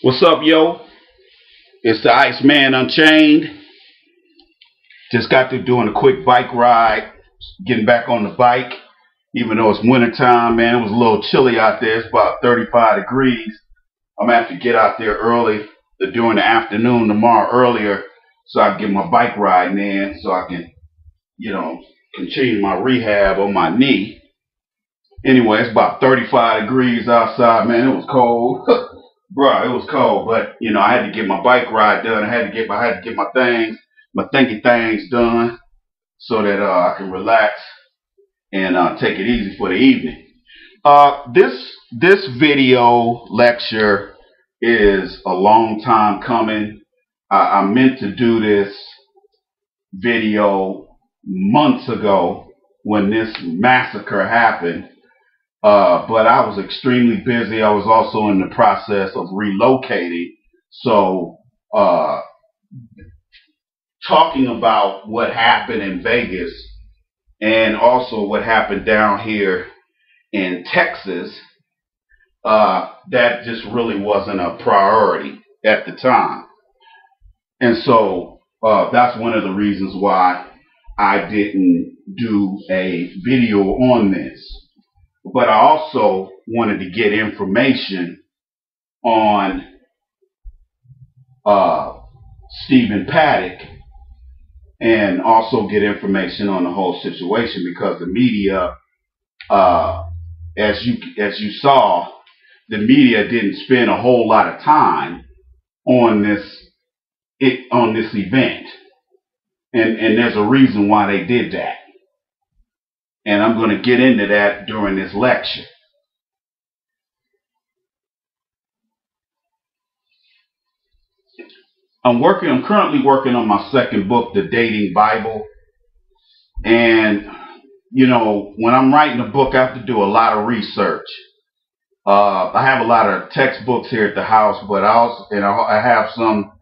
What's up, yo? It's the Iceman Unchained. Just got through doing a quick bike ride, getting back on the bike. Even though it's winter time, man, it was a little chilly out there. It's about 35 degrees. I'm gonna have to get out there early during the afternoon tomorrow earlier so I can get my bike riding in so I can, continue my rehab on my knee. Anyway, it's about 35 degrees outside, man. It was cold. Bruh, it was cold, but I had to get my bike ride done. I had to get my thinky things done so that I can relax and take it easy for the evening. This video lecture is a long time coming. I meant to do this video months ago when this massacre happened. But I was extremely busy. I was also in the process of relocating. So, talking about what happened in Vegas and also what happened down here in Texas, that just really wasn't a priority at the time. And so, that's one of the reasons why I didn't do a video on this. But I also wanted to get information on Stephen Paddock and also get information on the whole situation, because the media, as you saw, the media didn't spend a whole lot of time on this event, and there's a reason why they did that. And I'm going to get into that during this lecture. I'm currently working on my second book, The Dating Bible. And, when I'm writing a book, I have to do a lot of research. I have a lot of textbooks here at the house, but I have some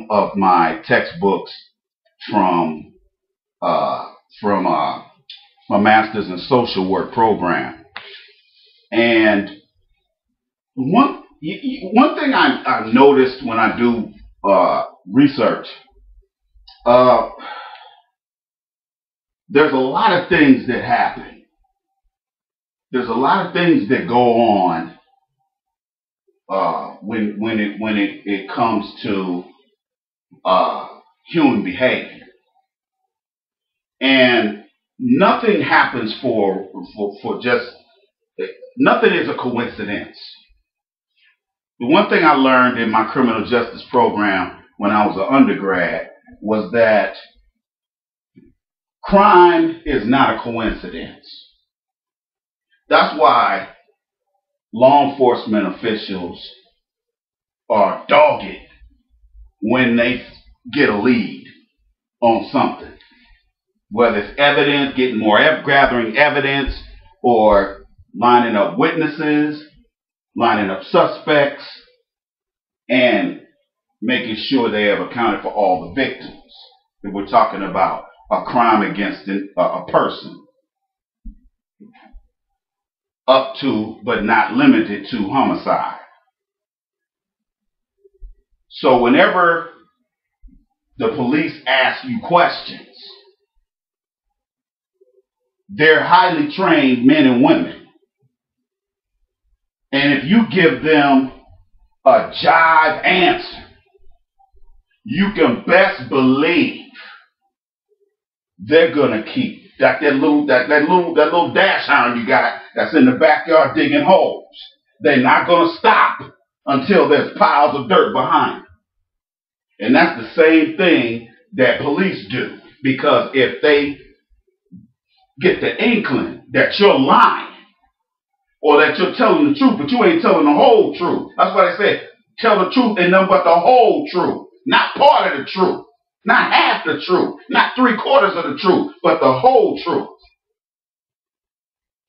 of my textbooks from my master's in social work program. And one thing I noticed when I do research, there's a lot of things that happen. There's a lot of things that go on when it comes to human behavior. And nothing happens for just, nothing is a coincidence. The one thing I learned in my criminal justice program when I was an undergrad was that crime is not a coincidence. That's why law enforcement officials are dogged when they get a lead on something. Whether it's evidence, gathering evidence, or lining up witnesses, lining up suspects, and making sure they have accounted for all the victims. If we're talking about a crime against a person, up to, but not limited to, homicide. So whenever the police ask you questions, they're highly trained men and women. And if you give them a jive answer, you can best believe they're gonna keep that little dash hound you got that's in the backyard digging holes. They're not gonna stop until there's piles of dirt behind them. And that's the same thing that police do, because if they get the inkling that you're lying or that you're telling the truth, but you ain't telling the whole truth. That's why they say tell the truth and nothing but the whole truth, not part of the truth, not half the truth, not 3/4 of the truth, but the whole truth.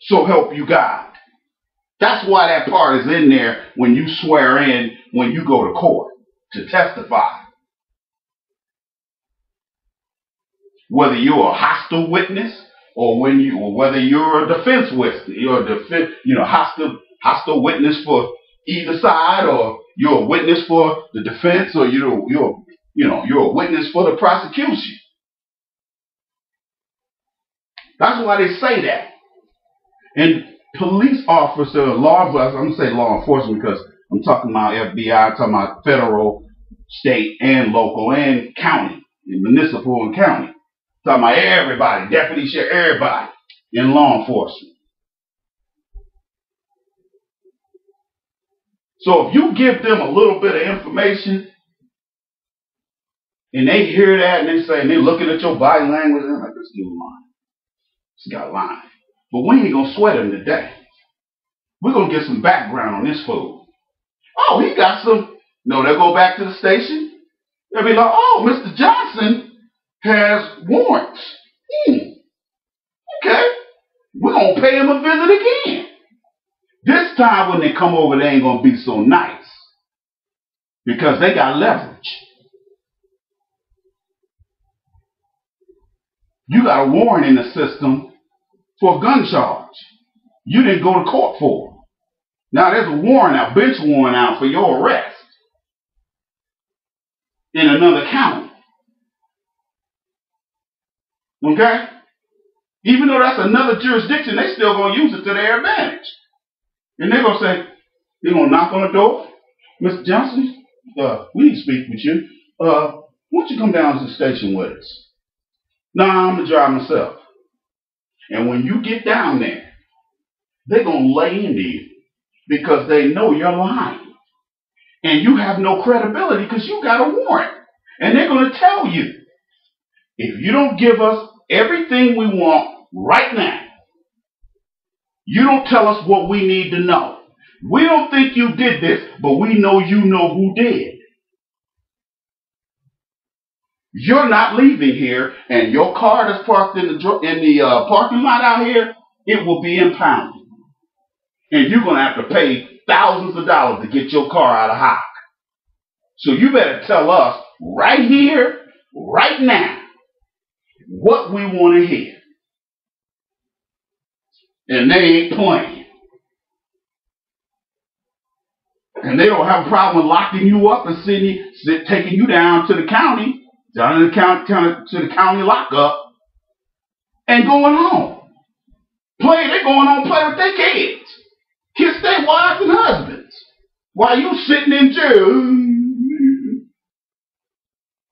So help you God. That's why that part is in there when you swear in, when you go to court to testify. Whether you're a hostile witness or whether you're a defense witness, you're a hostile witness for either side, or you're a witness for the defense, or you're a witness for the prosecution. That's why they say that. And police officer, I'm going to say law enforcement because I'm talking about FBI, I'm talking about federal, state, and local, and county, and municipal and county. I'm talking about everybody, deputy sheriff, everybody in law enforcement. So if you give them a little bit of information, and they hear that, and they say, and they're looking at your body language, they're like, this dude lying. This guy lying. But we ain't going to sweat him today. We're going to get some background on this fool. Oh, he got some. No, they'll go back to the station. They'll be like, oh, Mr. Johnson has warrants. Okay. We're going to pay him a visit again. This time when they come over, they ain't going to be so nice. Because they got leverage. You got a warrant in the system for a gun charge. You didn't go to court for it. Now there's a warrant out, bench warrant out for your arrest in another county. Okay? Even though that's another jurisdiction, they still going to use it to their advantage. And they're going to say, they're going to knock on the door. Mr. Johnson, we need to speak with you. Why don't you come down to the station with us? No, I'm going to drive myself. And when you get down there, they're going to lay into you because they know you're lying. And you have no credibility because you got a warrant. And they're going to tell you, if you don't give us everything we want right now, you don't tell us what we need to know. We don't think you did this, but we know you know who did. You're not leaving here, and your car that's parked in the parking lot out here, it will be impounded. And you're going to have to pay thousands of dollars to get your car out of hock. So you better tell us right here, right now, what we want to hear. And they ain't playing. And they don't have a problem locking you up and taking you down to the county, down to the county lockup, and going home. They're going home play with their kids. Kiss their wives and husbands. While you sitting in jail,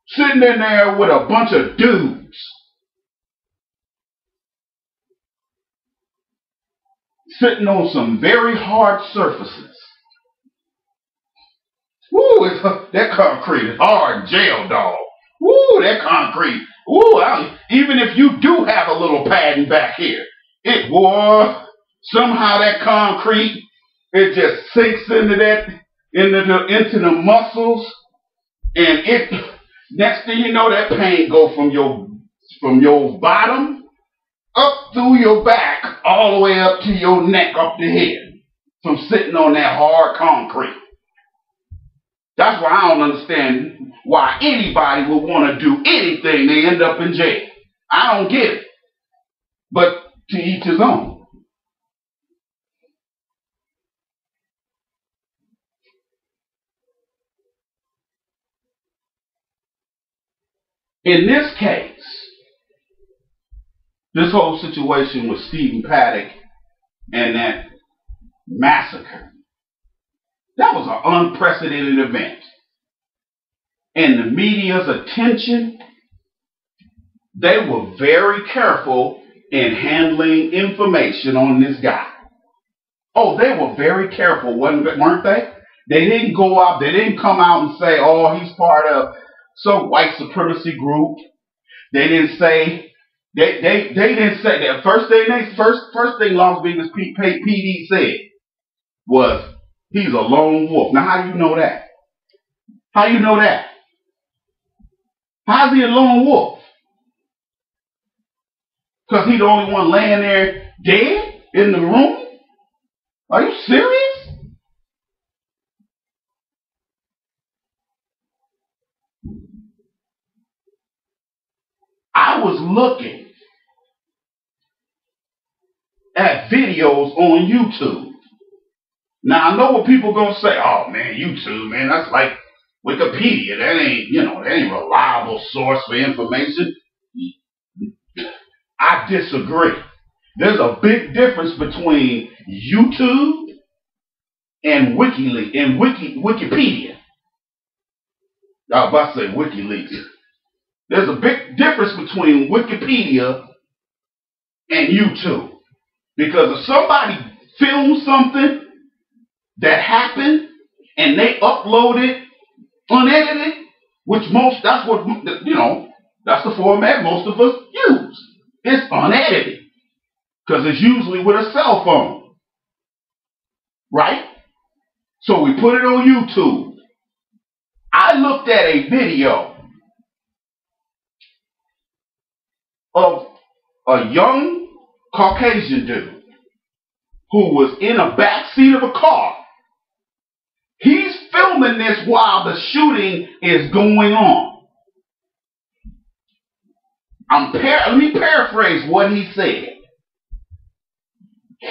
sitting in there with a bunch of dudes. Sitting on some very hard surfaces. Woo, that concrete is hard, jail dog. Woo, that concrete. Woo, even if you do have a little padding back here, somehow that concrete, it just sinks into the muscles, and next thing you know, that pain go from your bottom up through your back, all the way up to your neck, up the head, from sitting on that hard concrete. That's why I don't understand why anybody would want to do anything they end up in jail. I don't get it. But to each his own. In this case, this whole situation with Stephen Paddock and that massacre, that was an unprecedented event. And the media's attention, they were very careful in handling information on this guy. Oh, they were very careful, weren't they? They didn't go out, they didn't come out and say, oh, he's part of some white supremacy group. They didn't say, they didn't say that. First thing Las Vegas PD said was, he's a lone wolf. Now, how do you know that? How do you know that? How's he a lone wolf? Because he's the only one laying there dead in the room? Are you serious? I was looking at videos on YouTube. Now I know what people gonna say. Oh man, YouTube, man, that's like Wikipedia. That ain't, that ain't a reliable source for information. I disagree. There's a big difference between YouTube and WikiLeaks and Wikipedia. I was about to say WikiLeaks. There's a big difference between Wikipedia and YouTube. Because if somebody films something that happened and they upload it unedited, that's what, that's the format most of us use. It's unedited. Because it's usually with a cell phone. Right? So we put it on YouTube. I looked at a video of a young Caucasian dude who was in a back seat of a car. He's filming this while the shooting is going on. Let me paraphrase what he said.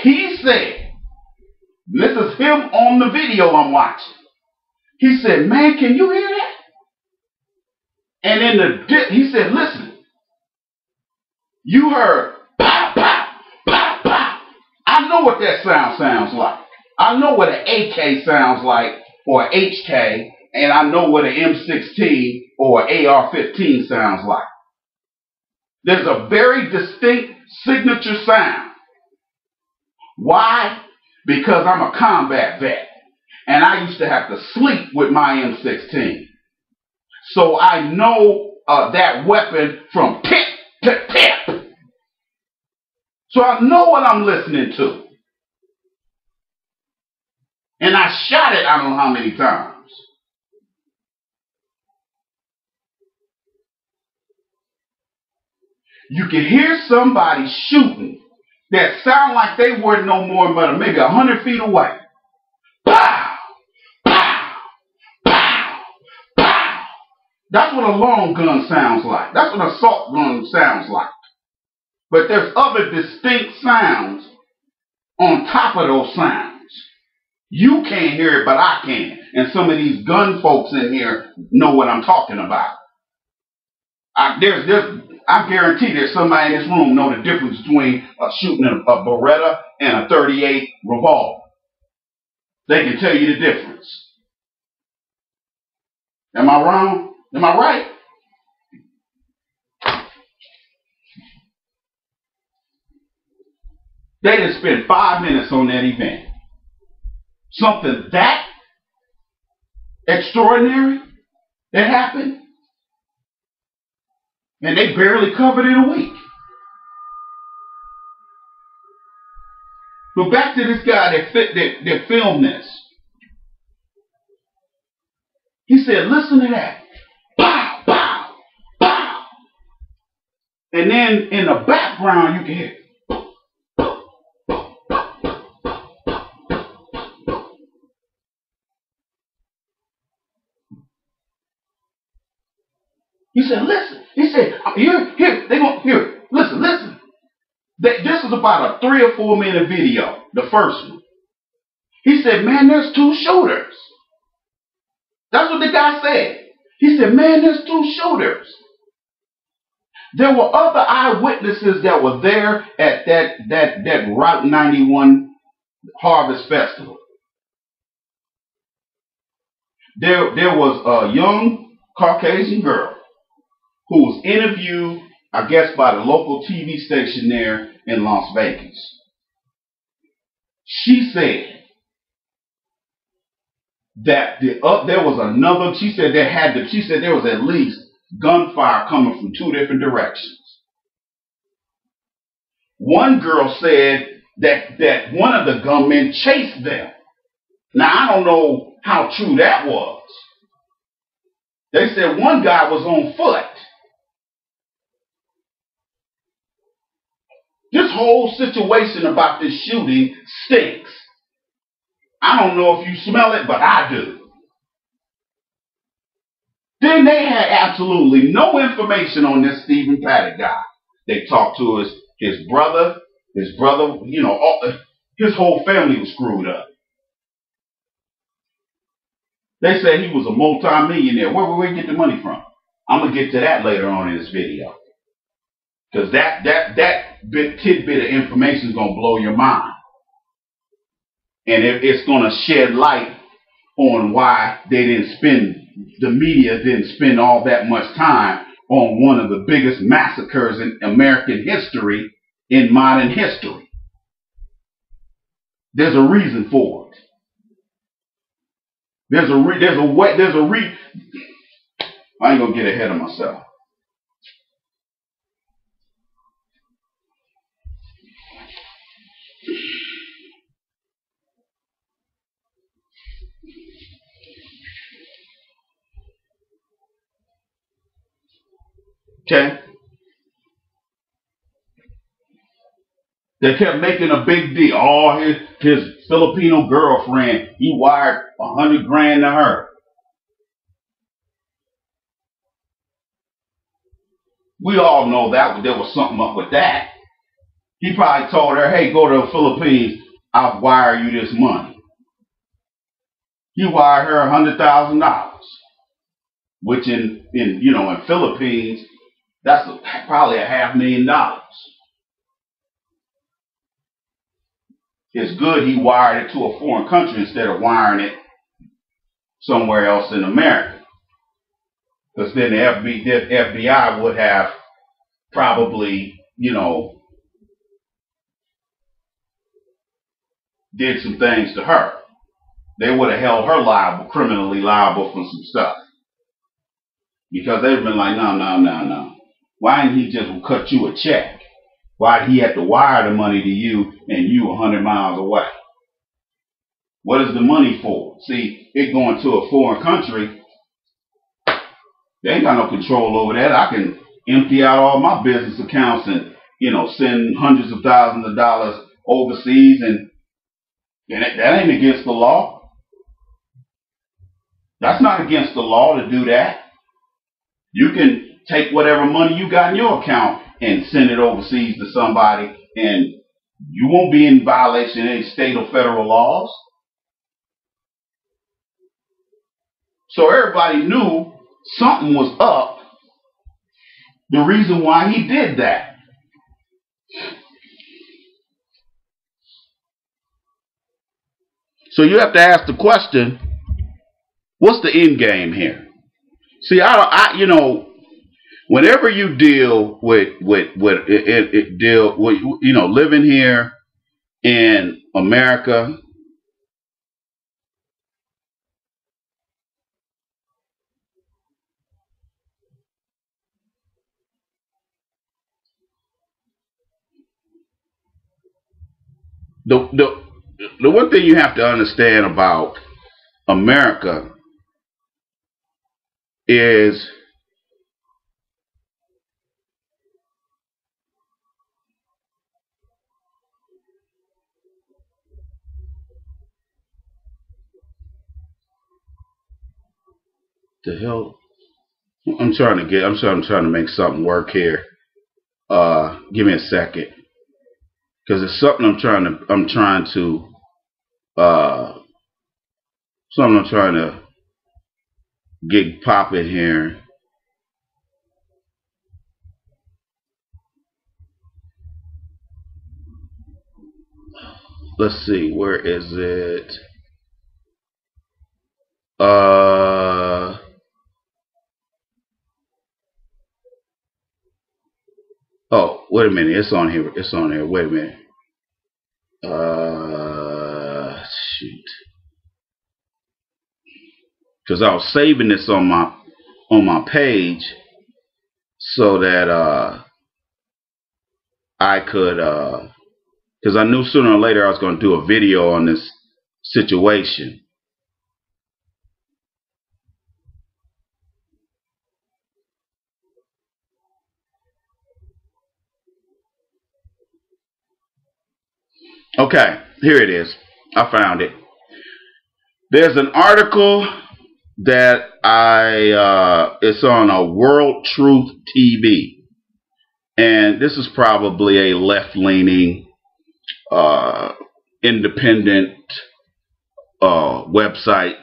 He said, this is him on the video I'm watching. He said, man, can you hear that? And he said, listen, you heard pow, pow, pow, pow. I know what that sounds like. I know what an AK sounds like, or an HK, and I know what an M16 or an AR-15 sounds like. There's a very distinct signature sound. Why? Because I'm a combat vet. And I used to have to sleep with my M16. So I know that weapon from tip to tip. So I know what I'm listening to. And I shot it I don't know how many times. You can hear somebody shooting that sound like they were no more but maybe 100 feet away. Pow! Pow! Pow! Pow! That's what a long gun sounds like. That's what an assault gun sounds like. But there's other distinct sounds on top of those sounds. You can't hear it, but I can. And some of these gun folks in here know what I'm talking about. I guarantee there's somebody in this room know the difference between shooting a Beretta and a .38 revolver. They can tell you the difference. Am I wrong? Am I right? They didn't spend 5 minutes on that event. Something that extraordinary that happened, and they barely covered it a week. But back to this guy that filmed this. He said, listen to that. Pow, pow, pow. And then in the background you can hear. He said, listen. He said, here, they gonna hear. Listen. This is about a 3 or 4 minute video, the first one. He said, man, there's 2 shooters. That's what the guy said. He said, man, there's 2 shooters. There were other eyewitnesses that were there at that Route 91 Harvest Festival. There was a young Caucasian girl who was interviewed, I guess, by the local TV station there in Las Vegas. She said that there was another. She said there was at least gunfire coming from 2 different directions. One girl said that one of the gunmen chased them. Now I don't know how true that was. They said one guy was on foot. This whole situation about this shooting stinks. I don't know if you smell it, but I do. Then they had absolutely no information on this Stephen Paddock guy. They talked to his brother, his whole family was screwed up. They said he was a multi-millionaire. Where he get the money from? I'm going to get to that later on in this video. Because that tidbit of information is going to blow your mind. And it's going to shed light on why the media didn't spend all that much time on one of the biggest massacres in American history, in modern history. There's a reason for it. I ain't gonna get ahead of myself. Okay. They kept making a big deal. Oh, his Filipino girlfriend, he wired $100 grand to her. We all know that there was something up with that. He probably told her, hey, go to the Philippines, I'll wire you this money. He wired her $100,000, which in Philippines, that's probably $500,000. It's good he wired it to a foreign country instead of wiring it somewhere else in America. Because then the FBI would have probably, did some things to her. They would have held her liable, criminally liable for some stuff. Because they've been like, no. Why didn't he just cut you a check? Why did he have to wire the money to you and you 100 miles away? What is the money for? See, it going to a foreign country, they ain't got no control over that. I can empty out all my business accounts and, send hundreds of thousands of dollars overseas, and that ain't against the law. That's not against the law to do that. You can take whatever money you got in your account and send it overseas to somebody, and you won't be in violation of any state or federal laws. So everybody knew something was up, the reason why he did that. So you have to ask the question, what's the end game here? See, whenever you deal with living here in America, the one thing you have to understand about America is the hell. I'm trying to make something work here. Give me a second, because it's something I'm trying to get popping here. Let's see, where is it? Oh, wait a minute. It's on here. Wait a minute. Shoot. Because I was saving this on my page so that I could, because I knew sooner or later I was going to do a video on this situation. Okay, here it is. I found it. There's an article that it's on a World Truth TV, and this is probably a left-leaning, independent website.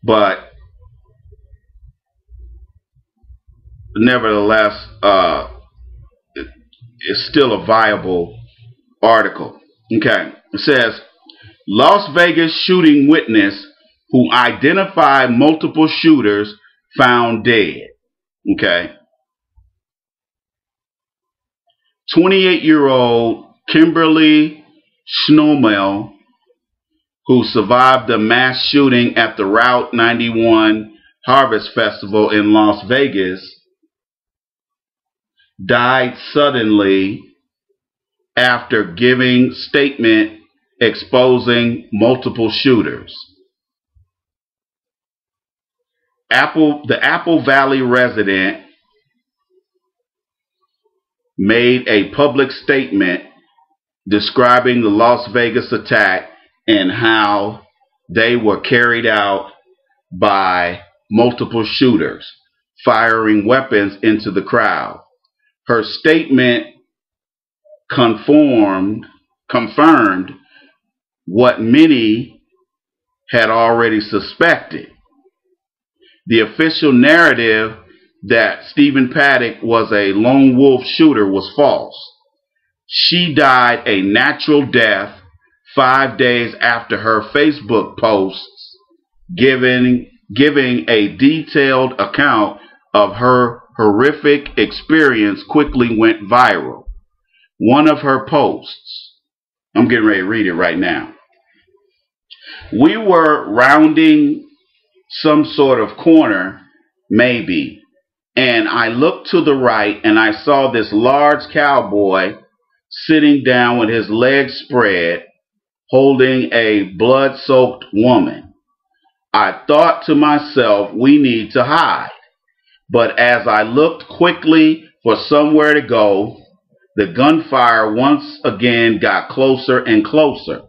but nevertheless, it's still a viable article. Okay, it says Las Vegas shooting witness who identified multiple shooters found dead. Okay, 28-year-old Kimberly Schnomel, who survived the mass shooting at the Route 91 Harvest Festival in Las Vegas, died suddenly after giving statement exposing multiple shooters. The Apple Valley resident made a public statement describing the Las Vegas attack and how they were carried out by multiple shooters firing weapons into the crowd. Her statement confirmed what many had already suspected. The official narrative that Stephen Paddock was a lone wolf shooter was false. She died a natural death 5 days after her Facebook posts giving a detailed account of her horrific experience quickly went viral. One of her posts, I'm getting ready to read it right now. We were rounding some sort of corner, maybe, and I looked to the right and I saw this large cowboy sitting down with his legs spread, holding a blood-soaked woman. I thought to myself, we need to hide. But as I looked quickly for somewhere to go, the gunfire once again got closer and closer.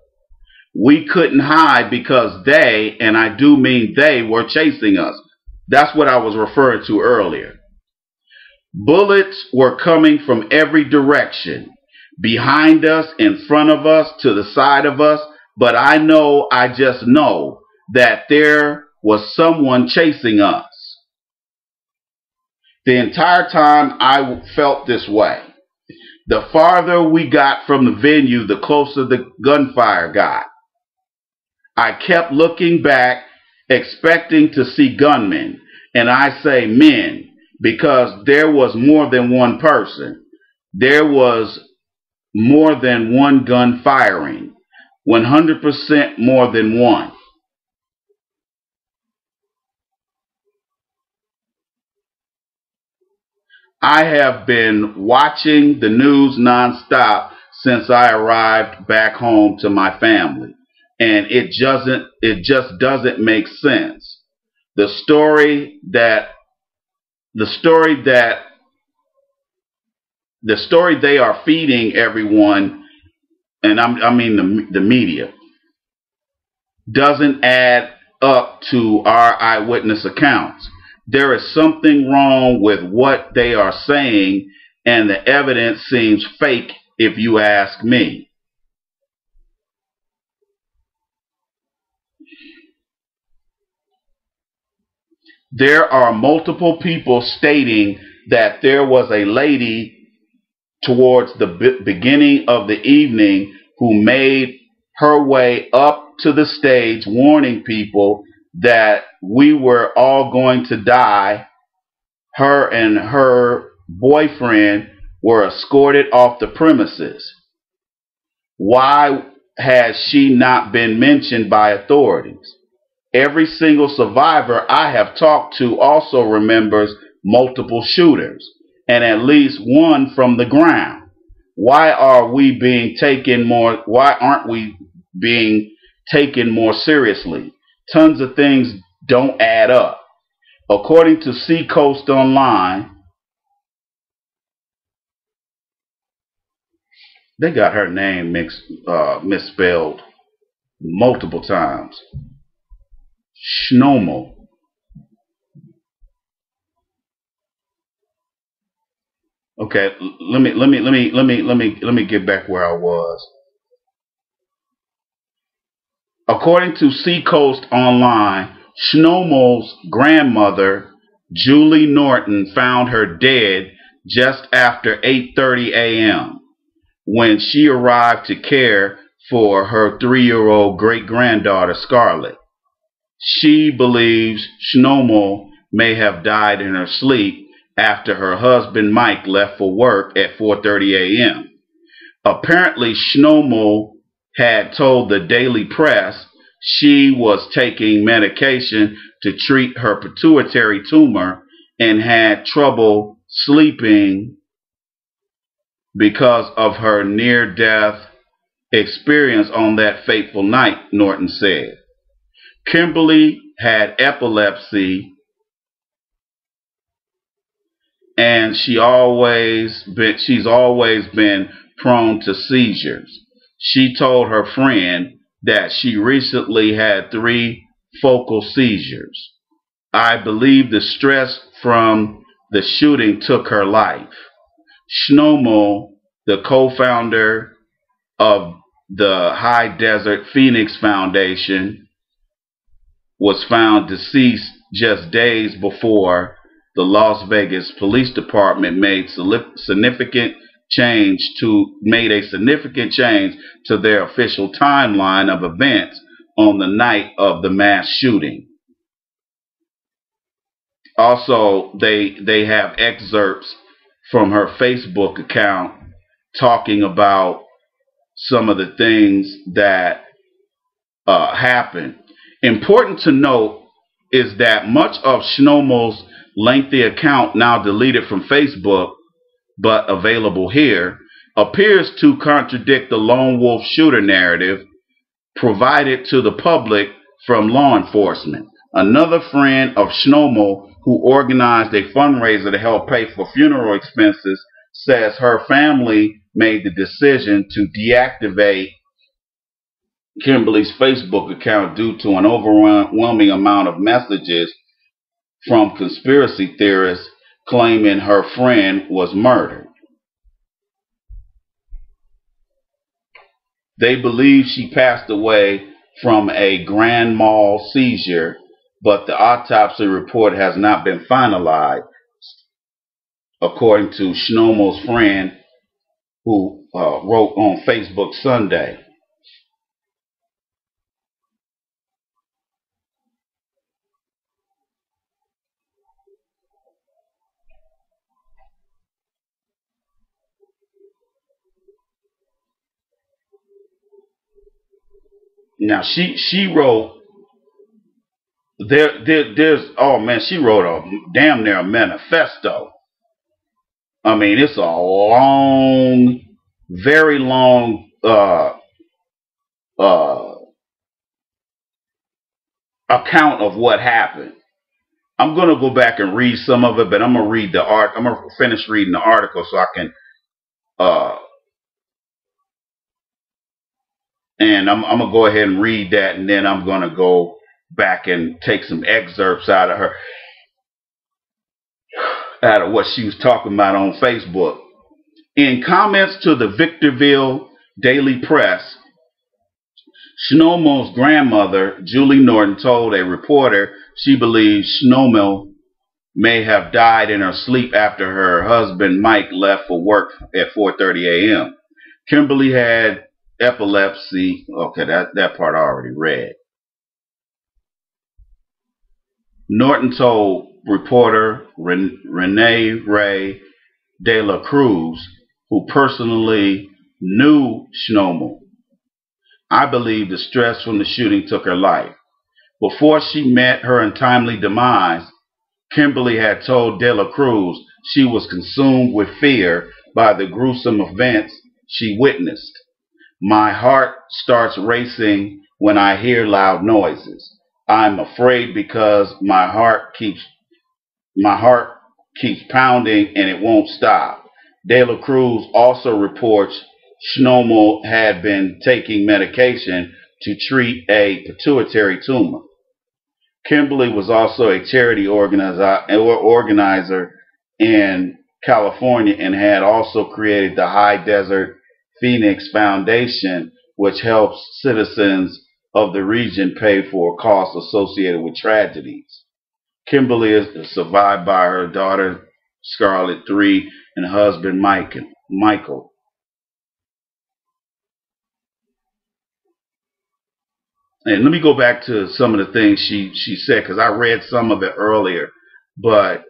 We couldn't hide because they, and I do mean they, were chasing us. That's what I was referring to earlier. Bullets were coming from every direction. Behind us, in front of us, to the side of us, but I just know that there was someone chasing us. The entire time I felt this way. The farther we got from the venue, the closer the gunfire got. I kept looking back, expecting to see gunmen, and I say men, because there was more than one person. There was more than one gun firing, 100% more than one. I have been watching the news nonstop since I arrived back home to my family, and it just doesn't make sense. The story they are feeding everyone, and I mean the media, doesn't add up to our eyewitness accounts. There is something wrong with what they are saying, and the evidence seems fake if you ask me. There are multiple people stating that there was a lady towards the beginning of the evening who made her way up to the stage warning people that we were all going to die. Her and her boyfriend were escorted off the premises. Why has she not been mentioned by authorities? Every single survivor I have talked to also remembers multiple shooters, and at least one from the ground. Why aren't we being taken more seriously? Tons of things don't add up. According to Seacoast Online, they got her name misspelled multiple times. Schnomel. Okay, let me get back where I was. According to Seacoast Online, Snowmo's grandmother, Julie Norton, found her dead just after 8:30 a.m. when she arrived to care for her 3-year-old great-granddaughter, Scarlett. She believes Snowmo may have died in her sleep after her husband Mike left for work at 4:30 a.m. Apparently, Snowmo had told the Daily Press she was taking medication to treat her pituitary tumor and had trouble sleeping because of her near-death experience on that fateful night, Norton said. Kimberly had epilepsy and she's always been prone to seizures. She told her friend that she recently had 3 focal seizures. I believe the stress from the shooting took her life. Snowmo, the co-founder of the High Desert Phoenix Foundation, was found deceased just days before the Las Vegas Police Department made a significant change to their official timeline of events on the night of the mass shooting. Also, they have excerpts from her Facebook account talking about some of the things that happened. Important to note is that much of Snowmo's lengthy account, now deleted from Facebook but available here, appears to contradict the lone wolf shooter narrative provided to the public from law enforcement. Another friend of Snowmo, who organized a fundraiser to help pay for funeral expenses, says her family made the decision to deactivate Kimberly's Facebook account due to an overwhelming amount of messages from conspiracy theorists claiming her friend was murdered. They believe she passed away from a grand mal seizure, but the autopsy report has not been finalized, according to Snowmo's friend, who wrote on Facebook Sunday. Now she wrote there's oh man, she wrote a damn near a manifesto. I mean, it's a long, very long account of what happened. I'm gonna go back and read some of it, but I'm gonna finish reading the article so I can and I'm gonna go ahead and read that, and then I'm gonna go back and take some excerpts out of what she was talking about on Facebook. In comments to the Victorville Daily Press, Snowmo's grandmother, Julie Norton, told a reporter she believes Snowmo may have died in her sleep after her husband Mike left for work at 4:30 a.m. Kimberly had epilepsy. Okay, that part I already read. Norton told reporter Renee Ray de la Cruz, who personally knew Snowmo, I believe the stress from the shooting took her life. Before she met her untimely demise, Kimberly had told de la Cruz she was consumed with fear by the gruesome events she witnessed. My heart starts racing when I hear loud noises. I'm afraid because my heart keeps pounding and it won't stop. De la Cruz also reports Snowmo had been taking medication to treat a pituitary tumor. Kimberly was also a charity organizer in California and had also created the High Desert Phoenix Foundation, which helps citizens of the region pay for costs associated with tragedies. Kimberly is survived by her daughter Scarlett, 3, and husband Michael. And let me go back to some of the things she said, because I read some of it earlier, but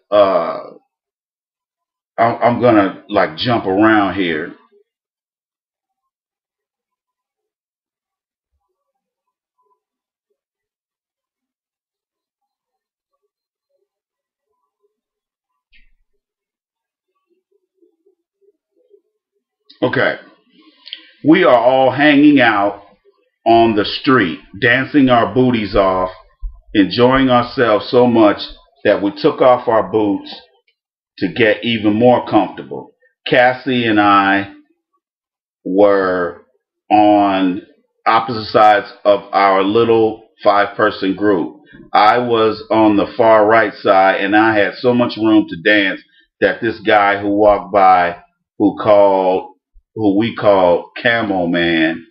I'm gonna like jump around here. Okay, we are all hanging out on the street, dancing our booties off, enjoying ourselves so much that we took off our boots to get even more comfortable. Cassie and I were on opposite sides of our little 5-person group. I was on the far right side, and I had so much room to dance that this guy who walked by, who we called Camel Man,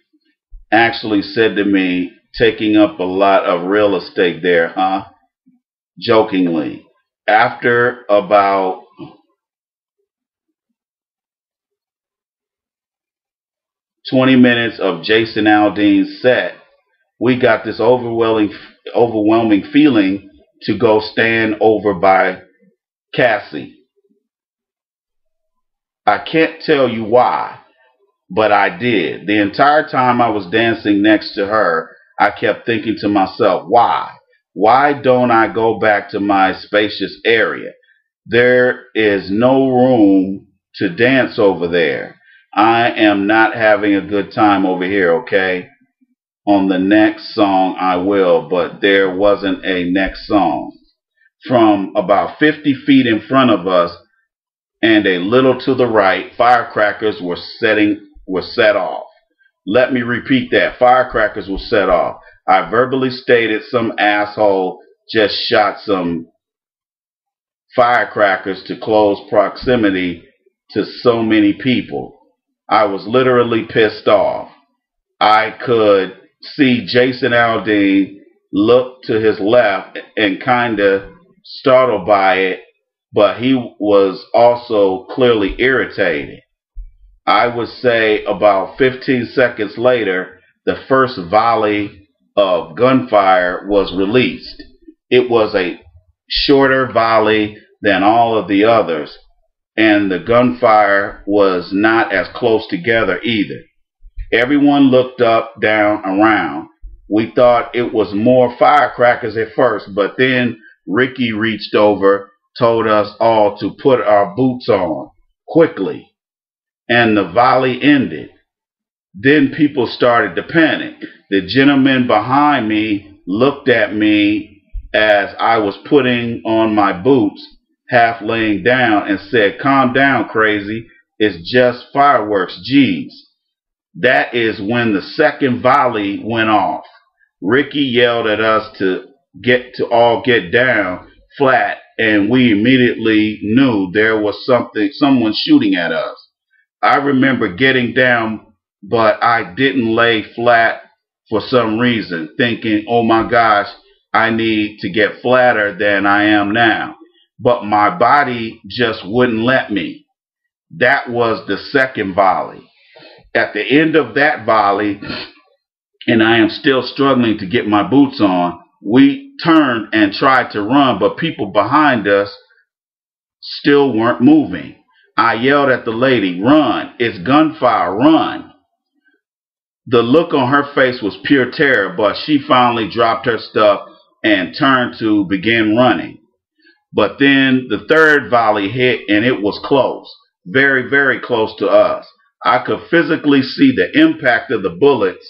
actually said to me, "Taking up a lot of real estate there, huh?" Jokingly. After about 20 minutes of Jason Aldean's set, we got this overwhelming feeling to go stand over by Cassie. I can't tell you why, but I did. The entire time I was dancing next to her, I kept thinking to myself, why? Why don't I go back to my spacious area? There is no room to dance over there. I am not having a good time over here, okay? On the next song I will, but there wasn't a next song. From about 50 feet in front of us and a little to the right, firecrackers were set off. Let me repeat that. Firecrackers were set off. I verbally stated some asshole just shot some firecrackers to close proximity to so many people. I was literally pissed off. I could see Jason Aldean look to his left and kind of startled by it, but he was also clearly irritated. I would say about 15 seconds later, the first volley of gunfire was released. It was a shorter volley than all of the others, and the gunfire was not as close together either. Everyone looked up, down, around. We thought it was more firecrackers at first, but then Ricky reached over, told us all to put our boots on quickly, and the volley ended. Then people started to panic. The gentleman behind me looked at me as I was putting on my boots, half laying down, and said, "Calm down, crazy. It's just fireworks, geez." That is when the second volley went off. Ricky yelled at us to all get down flat, and we immediately knew there was someone shooting at us. I remember getting down, but I didn't lay flat for some reason, thinking, oh my gosh, I need to get flatter than I am now. But my body just wouldn't let me. That was the second volley. At the end of that volley, and I am still struggling to get my boots on, we turned and tried to run, but people behind us still weren't moving. I yelled at the lady, "Run, it's gunfire, run." The look on her face was pure terror, but she finally dropped her stuff and turned to begin running. But then the third volley hit, and it was close, very, very close to us. I could physically see the impact of the bullets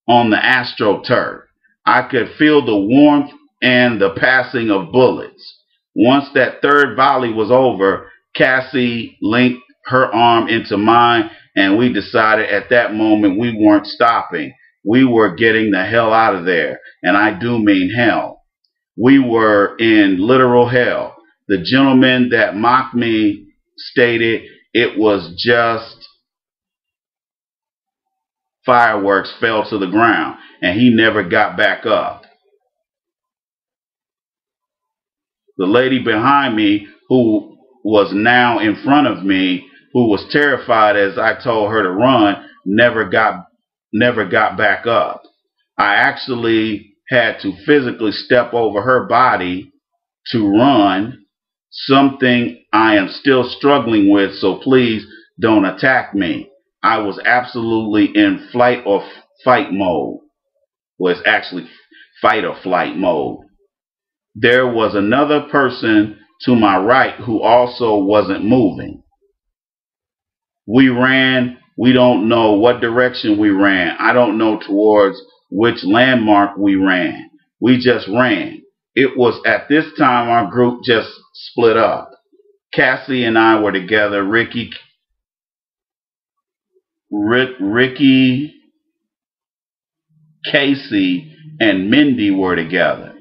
on the AstroTurf. I could feel the warmth and the passing of bullets. Once that third volley was over, Cassie linked her arm into mine, and we decided at that moment we weren't stopping. We were getting the hell out of there, and I do mean hell. We were in literal hell. The gentleman that mocked me stated it was just fireworks fell to the ground, and he never got back up. The lady behind me, who was now in front of me, who was terrified as I told her to run, never got back up. I actually had to physically step over her body to run, something I am still struggling with, so please don't attack me. I was absolutely in flight or fight mode. Well, it's actually fight or flight mode. There was another person to my right who also wasn't moving. We ran. We don't know what direction we ran. I don't know towards which landmark we ran. We just ran. It was at this time our group just split up. Cassie and I were together. Ricky, Casey, and Mindy were together.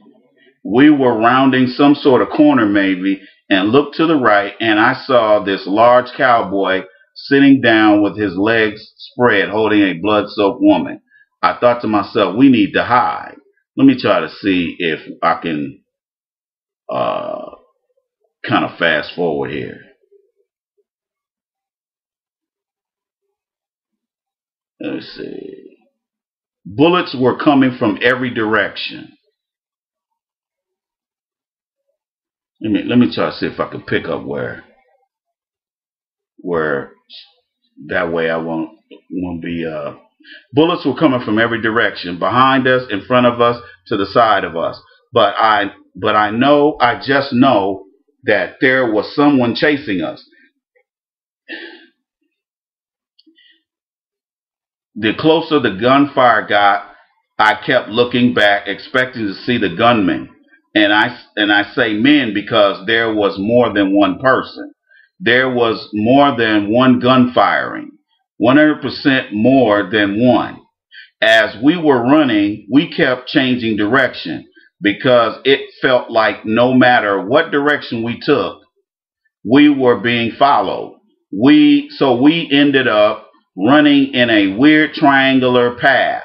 We were rounding some sort of corner maybe, and looked to the right, and I saw this large cowboy sitting down with his legs spread holding a blood-soaked woman. I thought to myself, we need to hide. Let me try to see if I can kind of fast forward here. Let's see. Bullets were coming from every direction. Let me try to see if I can pick up where that way I won't be bullets were coming from every direction, behind us, in front of us, to the side of us. But I just know that there was someone chasing us. The closer the gunfire got, I kept looking back, expecting to see the gunmen. And I say men because there was more than one person. There was more than one gun firing. 100% more than one. As we were running, we kept changing direction because it felt like no matter what direction we took, we were being followed. So we ended up running in a weird triangular path.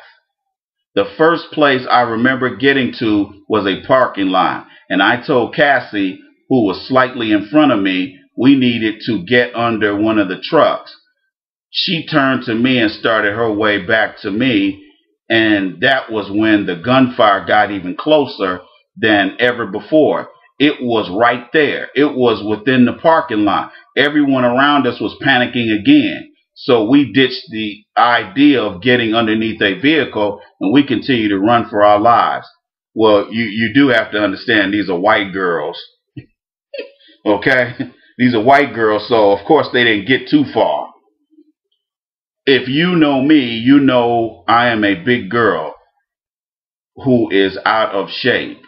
The first place I remember getting to was a parking lot, and I told Cassie, who was slightly in front of me, we needed to get under one of the trucks. She turned to me and started her way back to me, and that was when the gunfire got even closer than ever before. It was right there. It was within the parking lot. Everyone around us was panicking again. So we ditched the idea of getting underneath a vehicle, and we continued to run for our lives. Well, you do have to understand these are white girls. Okay? These are white girls, so of course they didn't get too far. If you know me, you know I am a big girl who is out of shape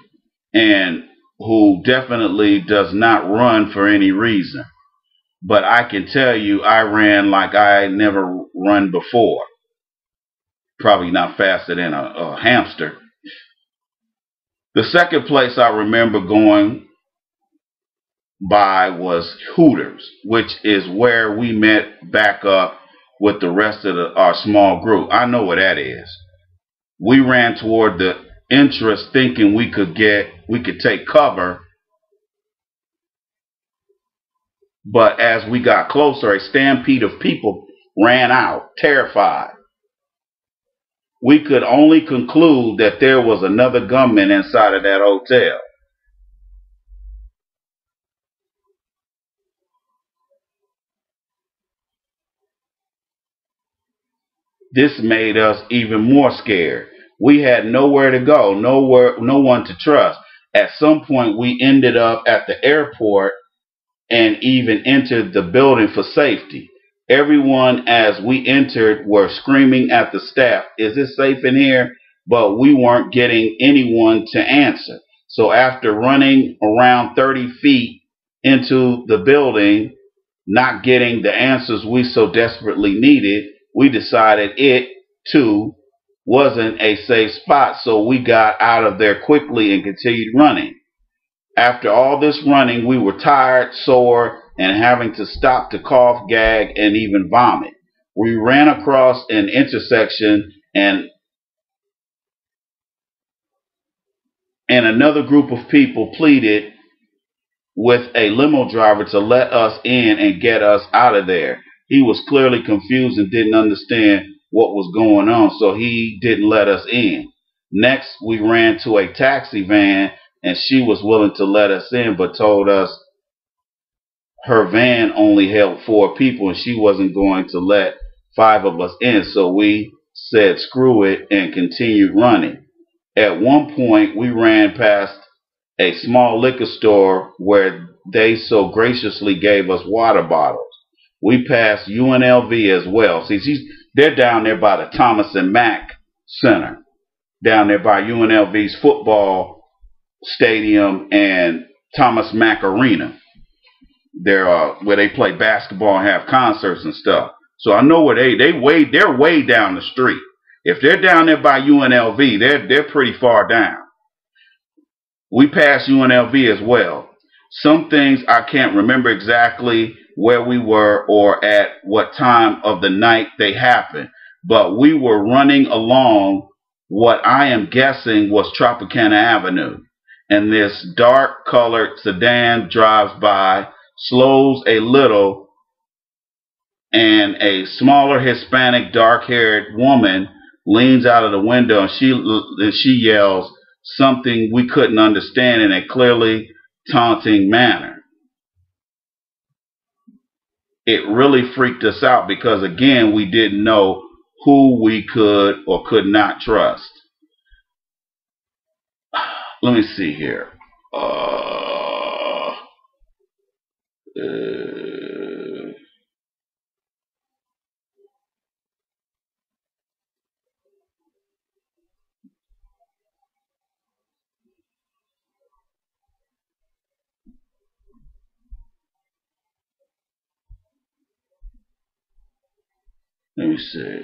and who definitely does not run for any reason. But I can tell you I ran like I never run before. Probably not faster than a hamster. The second place I remember going by was Hooters, which is where we met back up with the rest of our small group. I know what that is. We ran toward the entrance thinking we could take cover. But as we got closer, a stampede of people ran out, terrified. We could only conclude that there was another gunman inside of that hotel. This made us even more scared. We had nowhere to go, no one to trust. At some point, we ended up at the airport and even entered the building for safety. Everyone, as we entered, were screaming at the staff, "Is it safe in here?" But we weren't getting anyone to answer. So after running around 30 feet into the building, not getting the answers we so desperately needed, we decided it, too, wasn't a safe spot. So we got out of there quickly and continued running. After all this running, we were tired, sore, and having to stop to cough, gag, and even vomit. We ran across an intersection, and another group of people pleaded with a limo driver to let us in and get us out of there. He was clearly confused and didn't understand what was going on, so he didn't let us in. Next, we ran to a taxi van, and she was willing to let us in, but told us her van only held 4 people and she wasn't going to let 5 of us in. So we said screw it and continued running. At one point, we ran past a small liquor store where they so graciously gave us water bottles. We passed UNLV as well. See, they're down there by the Thomas and Mack Center, down there by UNLV's football stadium and Thomas Mack Arena. They're where they play basketball and have concerts and stuff. So I know where they're way down the street. If they're down there by UNLV, they're pretty far down. We passed UNLV as well. Some things I can't remember exactly where we were or at what time of the night they happened, but we were running along what I am guessing was Tropicana Avenue, and this dark colored sedan drives by, slows a little, and a smaller Hispanic dark-haired woman leans out of the window, and she yells something we couldn't understand in a clearly taunting manner. It really freaked us out because, again, we didn't know who we could or could not trust. Let me see here. Let me see.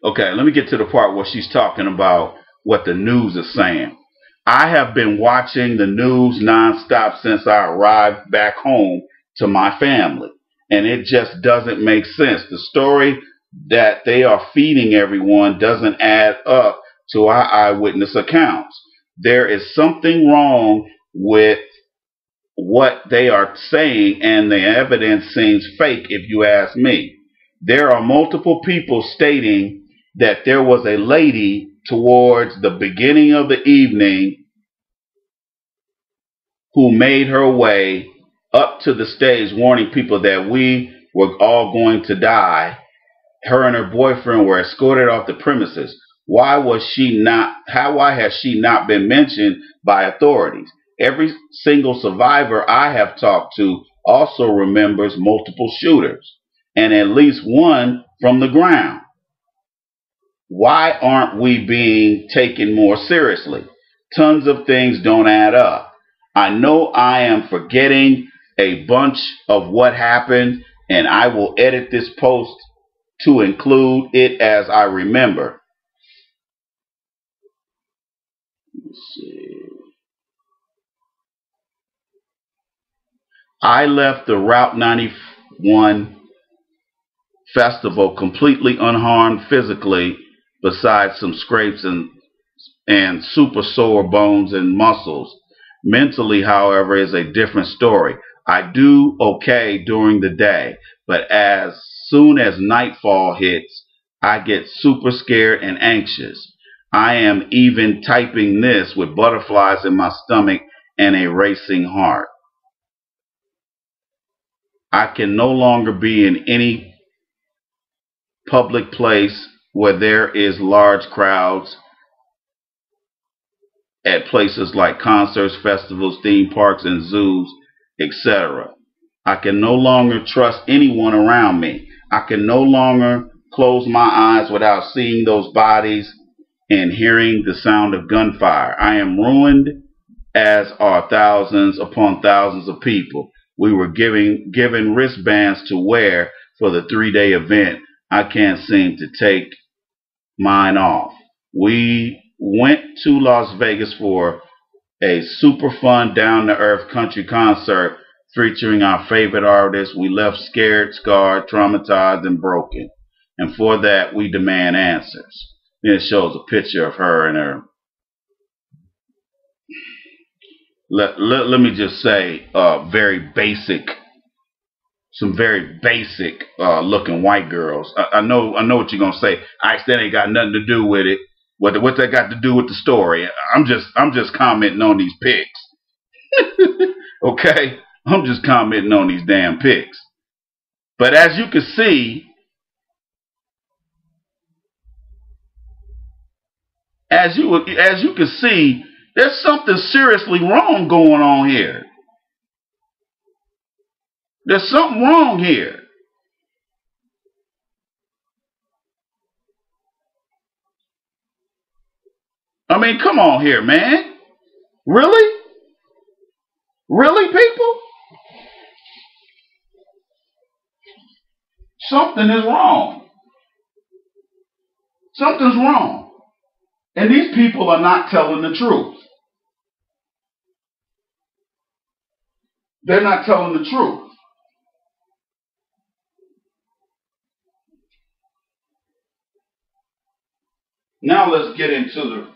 Okay, let me get to the part where she's talking about what the news is saying. I have been watching the news nonstop since I arrived back home to my family, and it just doesn't make sense. The story that they are feeding everyone doesn't add up to our eyewitness accounts. There is something wrong with what they are saying, and the evidence seems fake if you ask me. There are multiple people stating that there was a lady towards the beginning of the evening who made her way up to the stage warning people that we were all going to die. Her and her boyfriend were escorted off the premises. Why has she not been mentioned by authorities? Every single survivor I have talked to also remembers multiple shooters, and at least one from the ground. Why aren't we being taken more seriously? Tons of things don't add up. I know I am forgetting a bunch of what happened, and I will edit this post to include it as I remember. Let's see. I left the Route 91 festival completely unharmed physically, besides some scrapes and super sore bones and muscles. Mentally, however, is a different story. I do okay during the day, but as soon as nightfall hits, I get super scared and anxious. I am even typing this with butterflies in my stomach and a racing heart. I can no longer be in any public place where there is large crowds, at places like concerts, festivals, theme parks, and zoos, etc. I can no longer trust anyone around me. I can no longer close my eyes without seeing those bodies and hearing the sound of gunfire. I am ruined, as are thousands upon thousands of people. We were given wristbands to wear for the 3-day event. I can't seem to take mine off. We went to Las Vegas for a super fun, down-to-earth country concert featuring our favorite artists. We left scared, scarred, traumatized, and broken. And for that, we demand answers. Then it shows a picture of her and her. Let me just say, some very basic looking white girls. I know what you're gonna say. That ain't got nothing to do with it. What that got to do with the story? I'm just commenting on these pics. Okay, I'm just commenting on these damn pics. But as you can see, there's something seriously wrong going on here. There's something wrong here. I mean, come on here, man. Really? Really, people? Something is wrong. Something's wrong. And these people are not telling the truth. They're not telling the truth. Now let's get into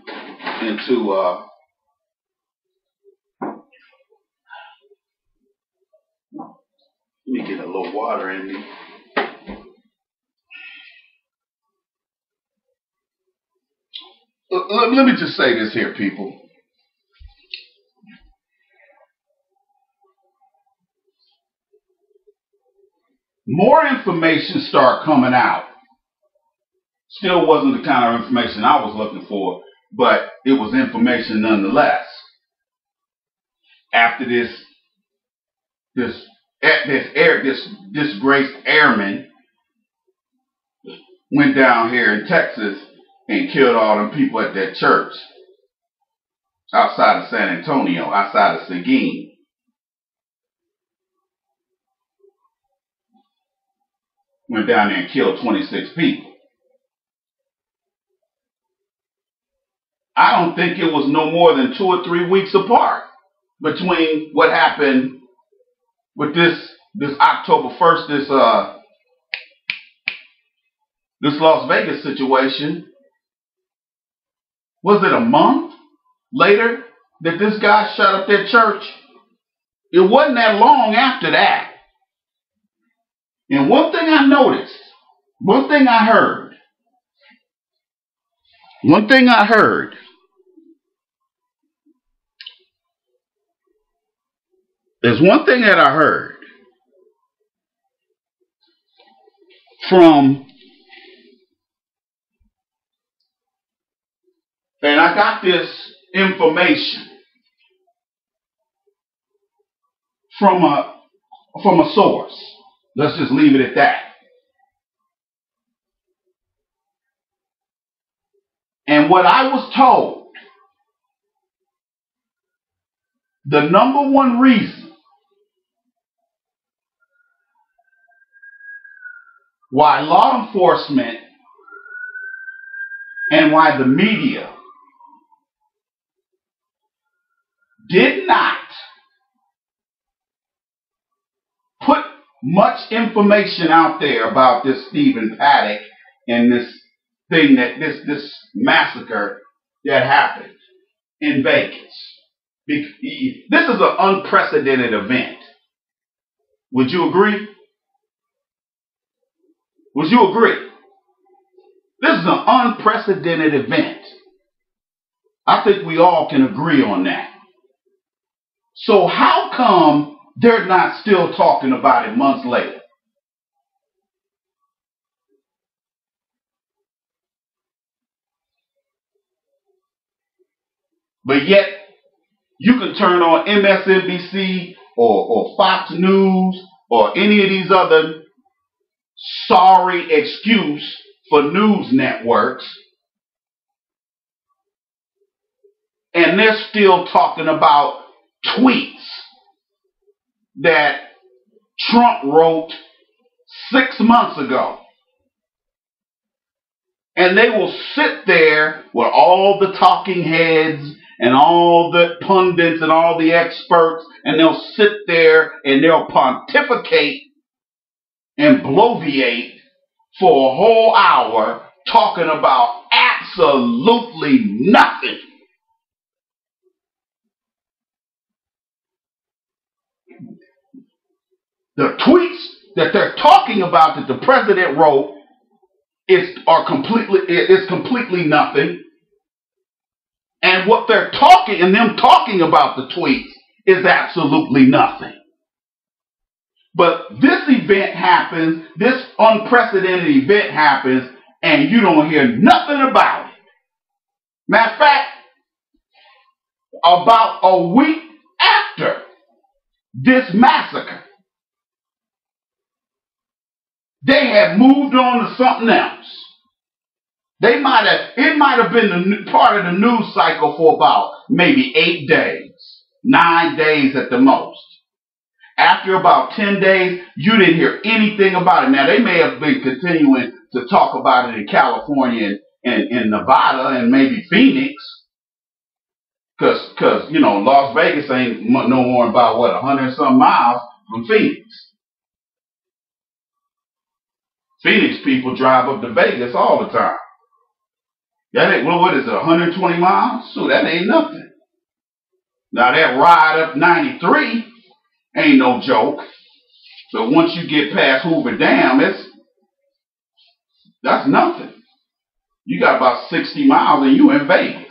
let me get a little water in me. Let me just say this here, people. More information started coming out. Still wasn't the kind of information I was looking for, but it was information nonetheless. After this disgraced airman went down here in Texas and killed all them people at that church outside of San Antonio, outside of Seguin. Went down there and killed 26 people. I don't think it was no more than 2 or 3 weeks apart between what happened with this October 1st, this Las Vegas situation. Was it a month later that this guy shut up their church? It wasn't that long after that. And one thing I noticed, one thing I heard, there's one thing that I heard from, and I got this information from a source. Let's just leave it at that. And what I was told, the number one reason why law enforcement and why the media did not put much information out there about this Stephen Paddock and this thing that this massacre that happened in Vegas. This is an unprecedented event. Would you agree? Would you agree? This is an unprecedented event. I think we all can agree on that. So how come they're not still talking about it months later? But yet, you can turn on MSNBC or Fox News or any of these other sorry excuse for news networks, and they're still talking about tweets that Trump wrote 6 months ago. And they will sit there with all the talking heads and all the pundits and all the experts, and they'll sit there and they'll pontificate and bloviate for a whole hour talking about absolutely nothing. The tweets that they're talking about that the president wrote is completely nothing. And what they're talking and them talking about the tweets is absolutely nothing. But this event happens, this unprecedented event happens, and you don't hear nothing about it. Matter of fact, about a week after this massacre, they had moved on to something else. It might have been part of the news cycle for about maybe 8 days, 9 days at the most. After about 10 days, you didn't hear anything about it. Now, they may have been continuing to talk about it in California and in Nevada and maybe Phoenix. Because, you know, Las Vegas ain't no more than about, 100-some miles from Phoenix. Phoenix people drive up to Vegas all the time. That ain't, what is it, 120 miles? So that ain't nothing. Now that ride up 93 ain't no joke. So once you get past Hoover Dam, that's nothing. You got about 60 miles and you in Vegas.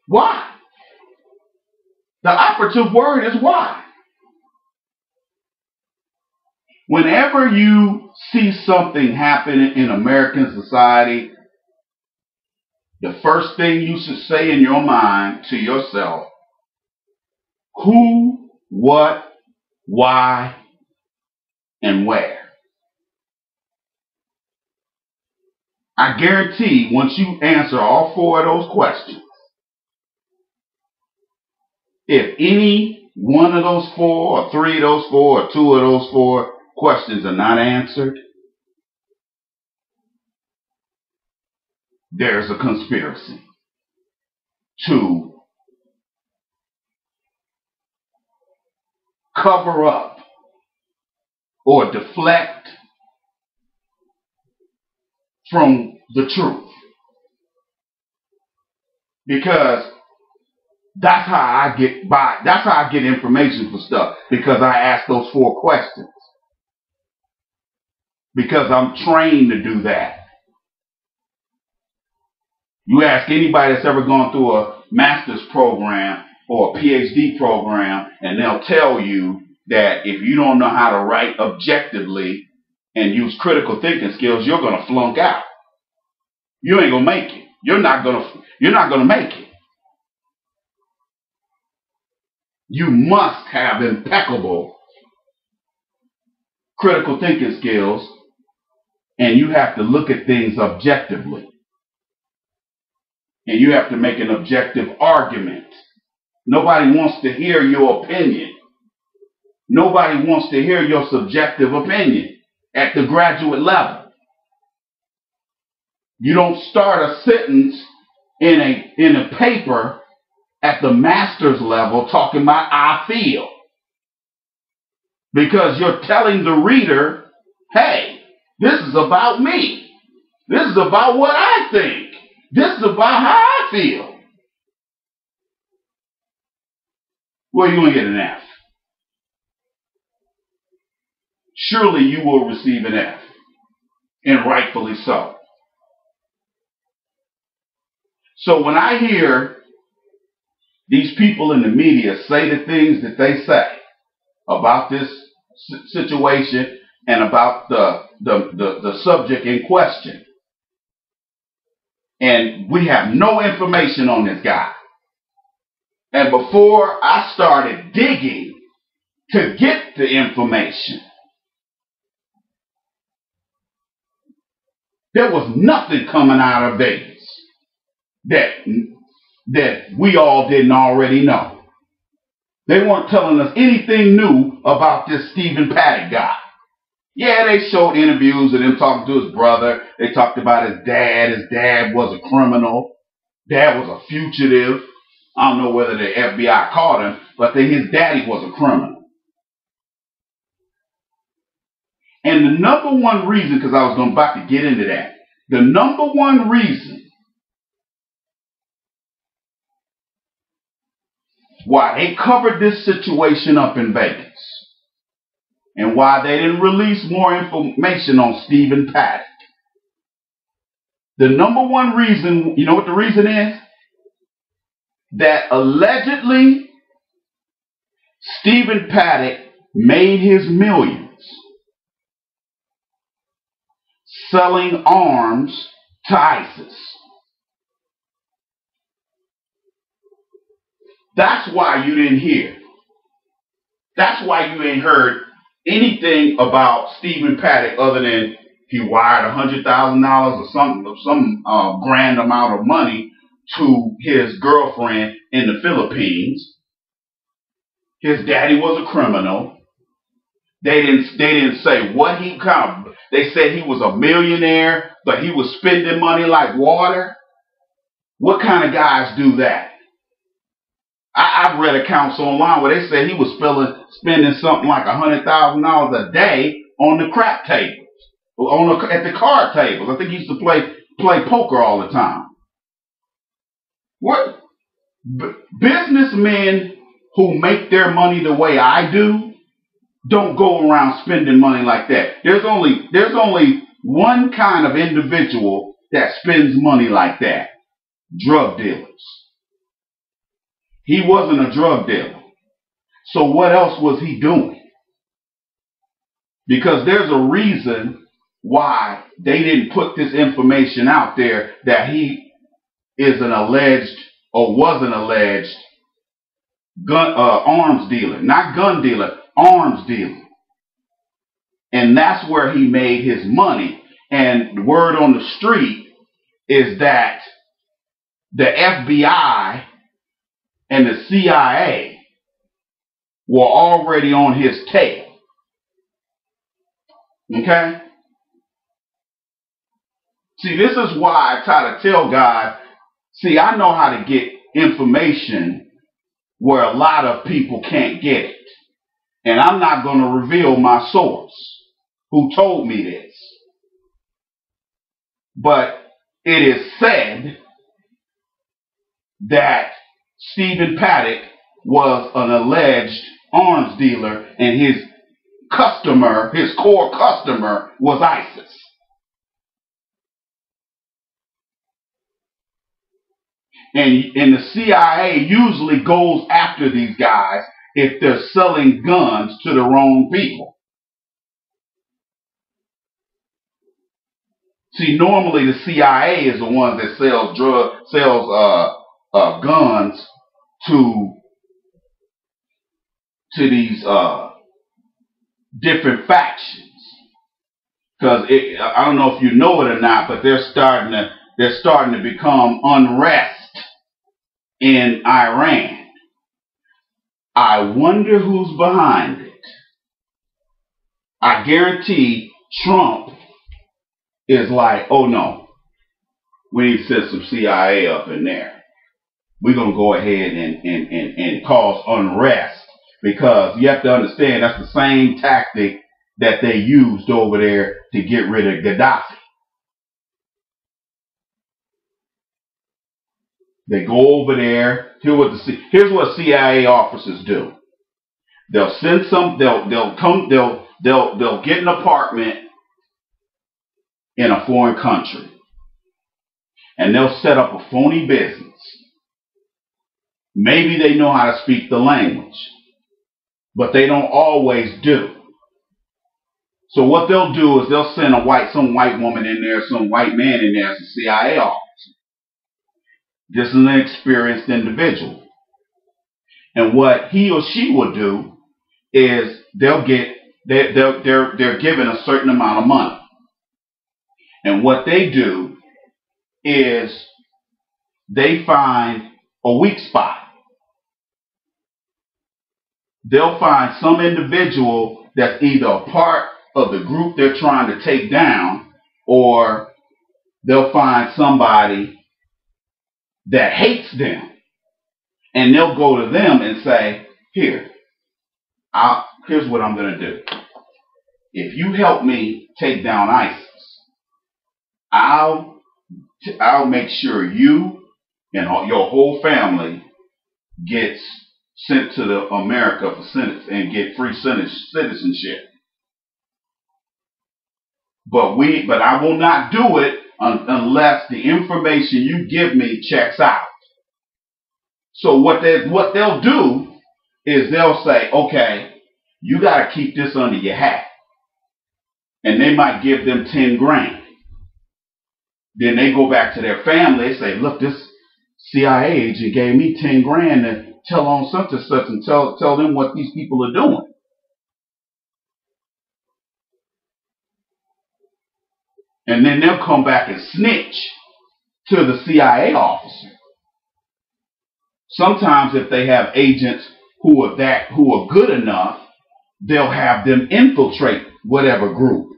Why? The operative word is why. Whenever you see something happen in American society, the first thing you should say in your mind to yourself, who, what, why, and where. I guarantee once you answer all 4 of those questions, if any one of those 4 or 3 of those 4 or 2 of those 4 questions are not answered, there's a conspiracy to cover up or deflect from the truth. Because that's how I get by. That's how I get information for stuff. Because I ask those 4 questions. Because I'm trained to do that. You ask anybody that's ever gone through a master's program or a PhD program, and they'll tell you that if you don't know how to write objectively and use critical thinking skills, you're going to flunk out. You ain't going to make it. You're not going to make it. You must have impeccable critical thinking skills, and you have to look at things objectively. And you have to make an objective argument. Nobody wants to hear your opinion. Nobody wants to hear your subjective opinion at the graduate level. You don't start a sentence in a paper at the master's level talking about I feel. Because you're telling the reader, hey, this is about me. This is about what I think. This is about how I feel. Well, you're going to get an F. Surely you will receive an F. And rightfully so. So when I hear these people in the media say the things that they say about this situation and about the subject in question, and we have no information on this guy, and before I started digging to get the information, there was nothing coming out of Vegas that we all didn't already know. They weren't telling us anything new about this Stephen Paddock guy. Yeah, they showed interviews of him talking to his brother. They talked about his dad. His dad was a criminal. Dad was a fugitive. I don't know whether the FBI caught him, but his daddy was a criminal. And the number one reason, because I was about to get into that, the number one reason why they covered this situation up in Vegas and why they didn't release more information on Stephen Paddock. The number one reason, you know what the reason is? That allegedly Stephen Paddock made his millions selling arms to ISIS. That's why you didn't hear. That's why you ain't heard anything about Stephen Paddock other than he wired $100,000 or something, some grand amount of money to his girlfriend in the Philippines. His daddy was a criminal. They didn't say what he kind of. They said he was a millionaire, but he was spending money like water. What kind of guys do that? I've read accounts online where they said he was spending something like $100,000 a day on the crap tables, at the card tables. I think he used to play poker all the time. What businessmen who make their money the way I do don't go around spending money like that. There's only one kind of individual that spends money like that: drug dealers. He wasn't a drug dealer. So what else was he doing? Because there's a reason why they didn't put this information out there that he is an alleged or was an alleged arms dealer. Not gun dealer, arms dealer. And that's where he made his money. And the word on the street is that the FBI and the CIA were already on his tail. Okay? See, this is why I try to tell guys, see, I know how to get information where a lot of people can't get it. And I'm not going to reveal my source, who told me this. But it is said that Stephen Paddock was an alleged arms dealer, and his core customer, was ISIS. And the CIA usually goes after these guys if they're selling guns to the wrong people. See, normally the CIA is the ones that sells guns to these different factions. Because I don't know if you know it or not, but they're starting to become unrest in Iran. I wonder who's behind it. I guarantee Trump is like, oh no, we need to set some CIA up in there. We're going to go ahead and cause unrest, because you have to understand that's the same tactic that they used over there to get rid of Gaddafi. They go over there. Here's what CIA officers do. They'll send they'll get an apartment in a foreign country, and they'll set up a phony business. Maybe they know how to speak the language, but they don't always do. So what they'll do is they'll send some white woman in there, some white man in there as a CIA officer. This is an experienced individual. And what he or she will do is they're given a certain amount of money. And what they do is they find a weak spot. they'll find some individual that's either a part of the group they're trying to take down, or they'll find somebody that hates them, and they'll go to them and say, here's what I'm going to do. If you help me take down ISIS, I'll make sure you and your whole family gets sent to America for sentence and get free citizenship. But I will not do it unless the information you give me checks out. So what they'll do is they'll say, okay, you got to keep this under your hat. And they might give them 10 grand. Then they go back to their family and say, look, this CIA agent gave me 10 grand to tell on such and such and tell them what these people are doing. And then they'll come back and snitch to the CIA officer. Sometimes if they have agents who are good enough, they'll have them infiltrate whatever group.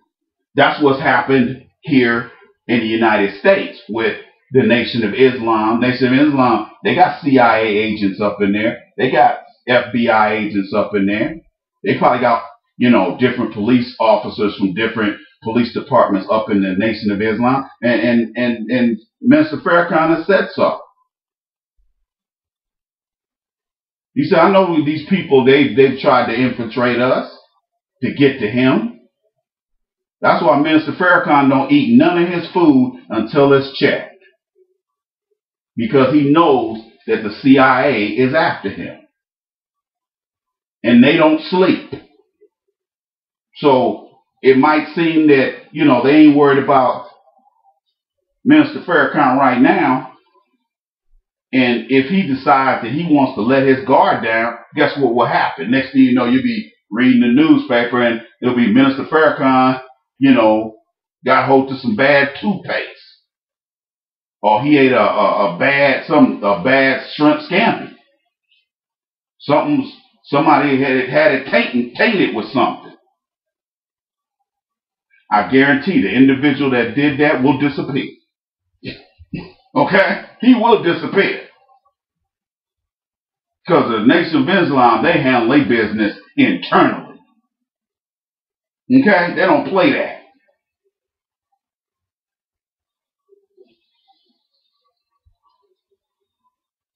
That's what's happened here in the United States with the Nation of Islam. Nation of Islam, they got CIA agents up in there. They got FBI agents up in there. They probably got, different police officers from different police departments up in the Nation of Islam. And Minister Farrakhan has said so. He said, I know these people, they've tried to infiltrate us to get to him. That's why Minister Farrakhan don't eat none of his food until it's checked. Because he knows that the CIA is after him. And they don't sleep. So it might seem that, they ain't worried about Minister Farrakhan right now. And if he decides that he wants to let his guard down, guess what will happen? Next thing you know, you'll be reading the newspaper and it'll be Minister Farrakhan, got hold to some bad toothpaste. Or he ate a bad shrimp scampi. Somebody had it tainted with something. I guarantee the individual that did that will disappear. Okay? He will disappear. Because the Nation of Islam, they handle their business internally. Okay? They don't play that.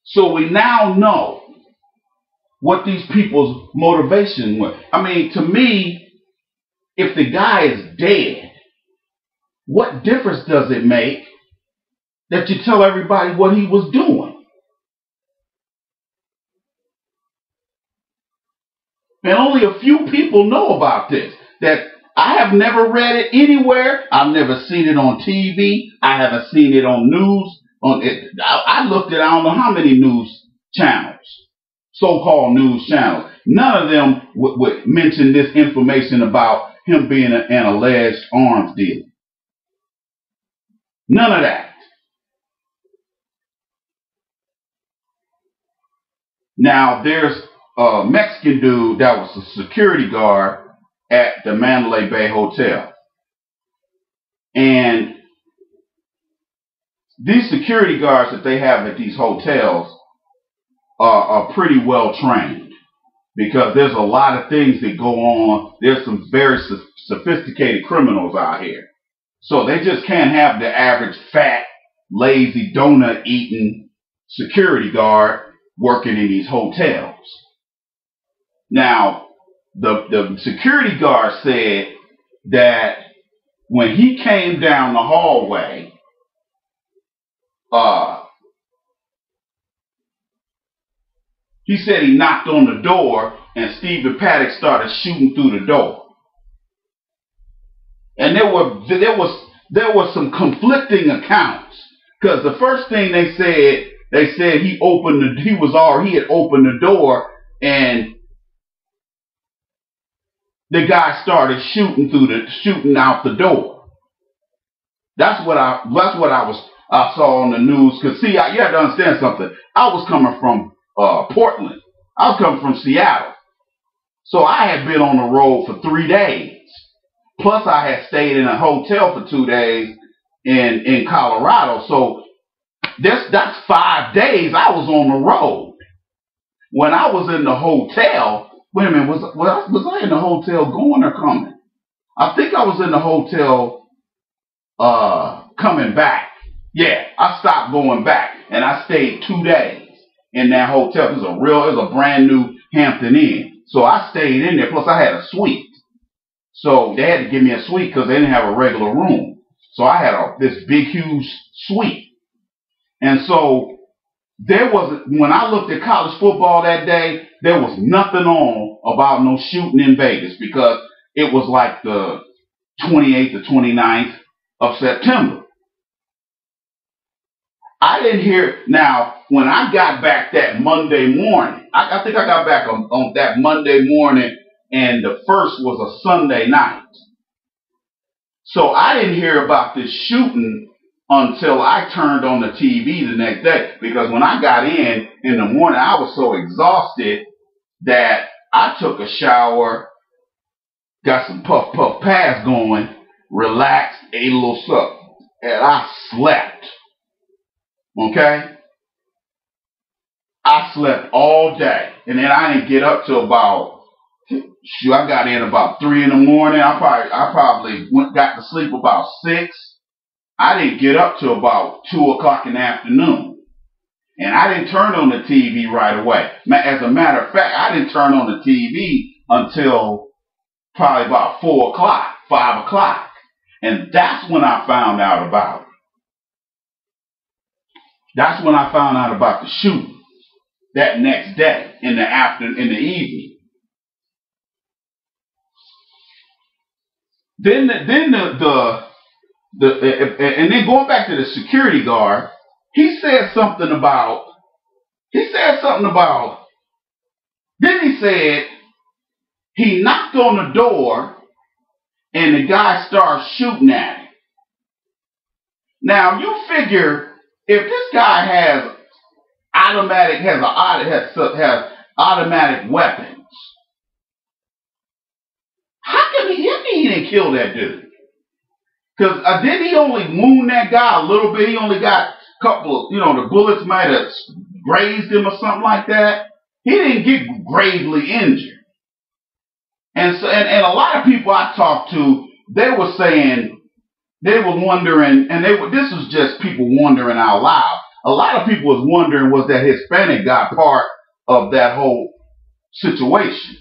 So we now know what these people's motivation was. I mean, to me, if the guy is dead, what difference does it make that you tell everybody what he was doing? And only a few people know about this. That I have never read it anywhere. I've never seen it on TV. I haven't seen it on news. I looked at I don't know how many news channels, so-called news channels. None of them would mention this information about him being an alleged arms dealer. None of that. Now, there's a Mexican dude that was a security guard at the Mandalay Bay Hotel. And these security guards that they have at these hotels are pretty well trained, because there's a lot of things that go on. There's some very sophisticated criminals out here. So they just can't have the average fat, lazy, donut-eating security guard working in these hotels. Now, the security guard said that when he came down the hallway, he said he knocked on the door and Stephen Paddock started shooting through the door. And there was some conflicting accounts, because the first thing they said he had opened the door and the guy started shooting out the door. That's what I saw on the news. Because see, you have to understand something. I was coming from Portland. I was coming from Seattle. So I had been on the road for 3 days. Plus I had stayed in a hotel for 2 days in Colorado. So that's 5 days I was on the road. When I was in the hotel, wait a minute, was I in the hotel going or coming? I think I was in the hotel coming back. Yeah, I stopped going back and I stayed 2 days in that hotel. It was a brand new Hampton Inn. So I stayed in there. Plus I had a suite. So they had to give me a suite because they didn't have a regular room. So I had this big, huge suite. And so when I looked at college football that day, there was nothing on about no shooting in Vegas because it was like the 28th or 29th of September. I didn't hear. Now, when I got back that Monday morning, I think I got back on that Monday morning, and the first was a Sunday night. So I didn't hear about this shooting until I turned on the TV the next day. Because when I got in the morning, I was so exhausted that I took a shower, got some puff pass going, relaxed, ate a little something, and I slept. Okay? I slept all day. And then I didn't get up till I got in about 3 in the morning. I probably got to sleep about 6. I didn't get up till about 2 o'clock in the afternoon. And I didn't turn on the TV right away. As a matter of fact, I didn't turn on the TV until probably about 4 o'clock, 5 o'clock. And that's when I found out about it. That's when I found out about the shooting that next day in the evening. Then and then going back to the security guard, he said something about. Then he said he knocked on the door and the guy started shooting at him. Now you figure if this guy has automatic weapons, how come he didn't kill that dude? Because didn't he only wound that guy a little bit? He only got a couple of, the bullets might have grazed him or something like that. He didn't get gravely injured. And so, and a lot of people I talked to, they were saying, they were wondering, and this was just people wondering out loud. A lot of people was wondering, was that Hispanic guy part of that whole situation?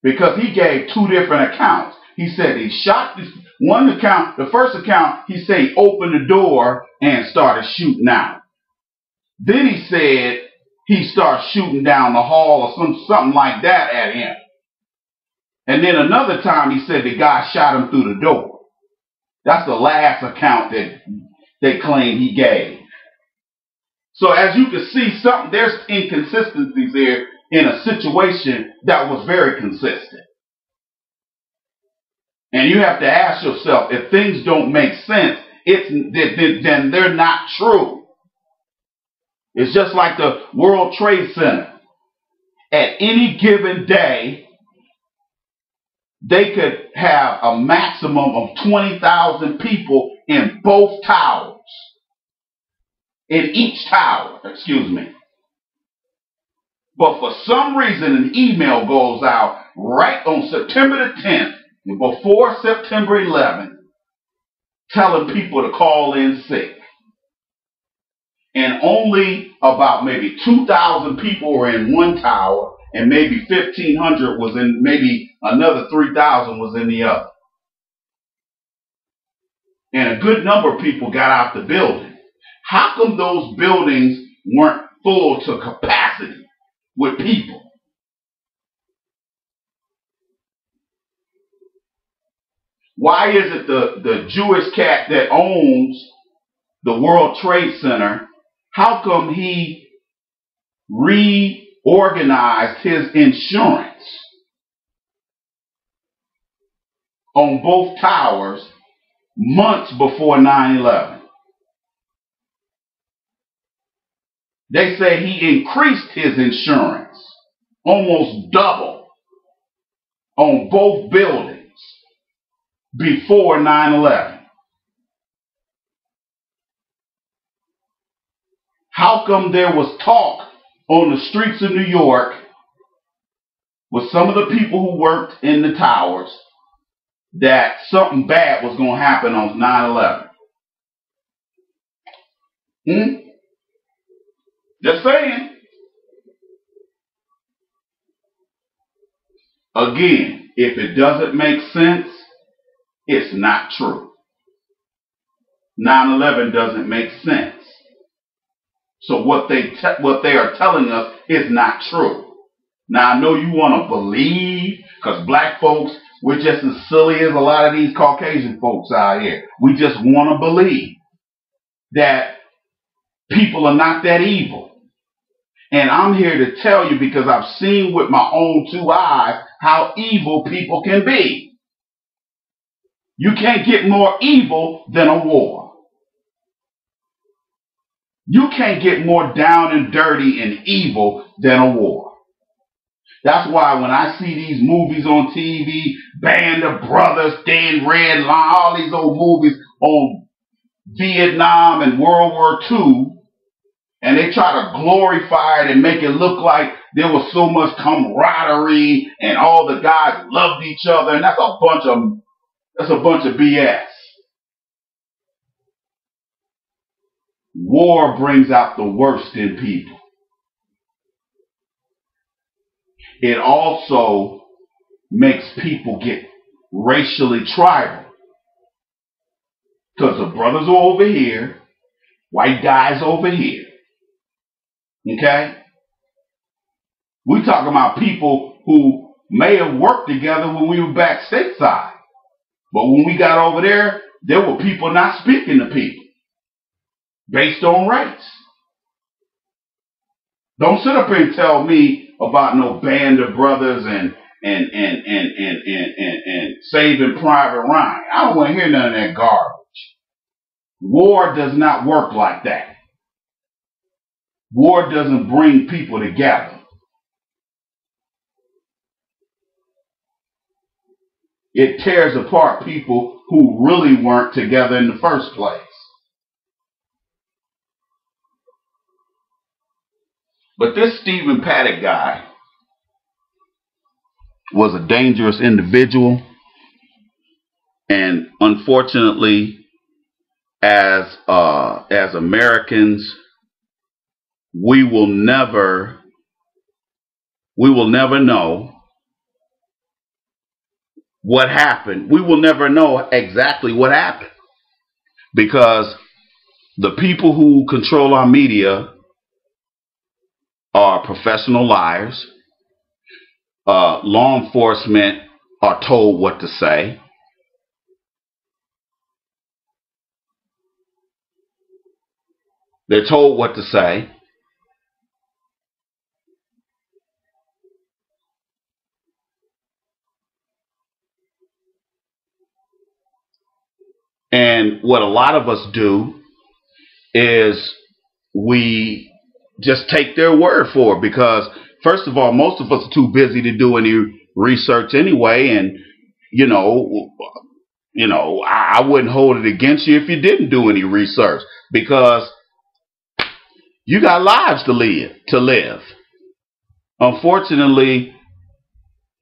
Because he gave 2 different accounts. He said he shot the first account, he said he opened the door and started shooting out. Then he said he started shooting down the hall or something like that at him. And then another time he said the guy shot him through the door. That's the last account that they claim he gave. So as you can see, there's inconsistencies there in a situation that was very consistent. And you have to ask yourself, if things don't make sense, then they're not true. It's just like the World Trade Center. At any given day, they could have a maximum of 20,000 people in both towers. In each tower, excuse me. But for some reason, an email goes out right on September the 10th, before September 11th, telling people to call in sick. And only about maybe 2,000 people were in one tower, and maybe 1,500 was in, maybe another 3,000 was in the other. And a good number of people got out the building. How come those buildings weren't full to capacity with people? Why is it the Jewish cat that owns the World Trade Center, how come he reorganized his insurance on both towers months before 9/11? They say he increased his insurance almost double on both buildings before 9/11? How come there was talk on the streets of New York with some of the people who worked in the towers that something bad was going to happen on 9/11? Just saying. Again, if it doesn't make sense, it's not true. 9/11 doesn't make sense. So what they are telling us is not true. Now, I know you want to believe, because black folks, we're just as silly as a lot of these Caucasian folks out here. We just want to believe that people are not that evil. And I'm here to tell you, because I've seen with my own two eyes how evil people can be. You can't get more evil than a war. You can't get more down and dirty and evil than a war. That's why when I see these movies on TV, Band of Brothers, Thin Red Line, all these old movies on Vietnam and World War II, and they try to glorify it and make it look like there was so much camaraderie and all the guys loved each other, and that's a bunch of BS. War brings out the worst in people. It also makes people get racially tribal. Because the brothers are over here, white guys over here. Okay? We talking about people who may have worked together when we were back stateside. But when we got over there, there were people not speaking to people based on race. Don't sit up here and tell me about no Band of Brothers and Saving Private Ryan. I don't want to hear none of that garbage. War does not work like that. War doesn't bring people together. It tears apart people who really weren't together in the first place. But this Stephen Paddock guy was a dangerous individual, and unfortunately, as Americans, we will never know what happened. We will never know exactly what happened, because the people who control our media are professional liars. Law enforcement are told what to say. They're told what to say. And what a lot of us do is we just take their word for it, because first of all, most of us are too busy to do any research anyway. And I wouldn't hold it against you if you didn't do any research, because you got lives to live. Unfortunately,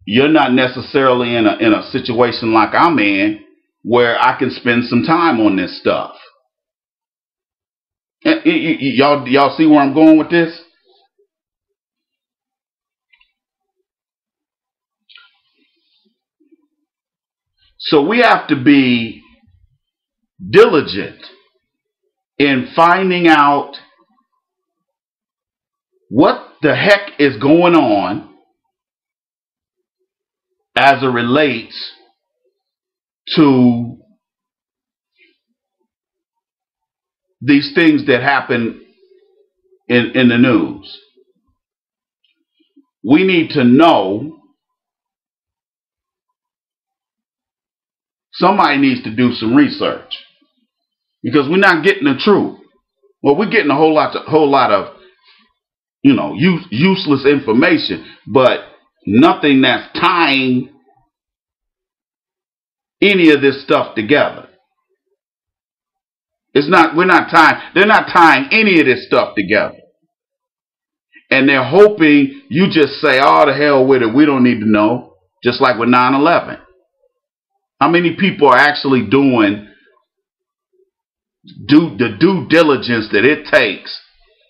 you're not necessarily in a situation like I'm in, where I can spend some time on this stuff. Y'all see where I'm going with this? So we have to be diligent in finding out what the heck is going on as it relates to these things that happen in the news. We need to know. Somebody needs to do some research, because we're not getting the truth. Well, we're getting a whole lot of useless information, but nothing that's tying any of this stuff together. They're not tying any of this stuff together. And they're hoping you just say, oh, the hell with it, we don't need to know. Just like with 9/11. How many people are actually doing the due diligence that it takes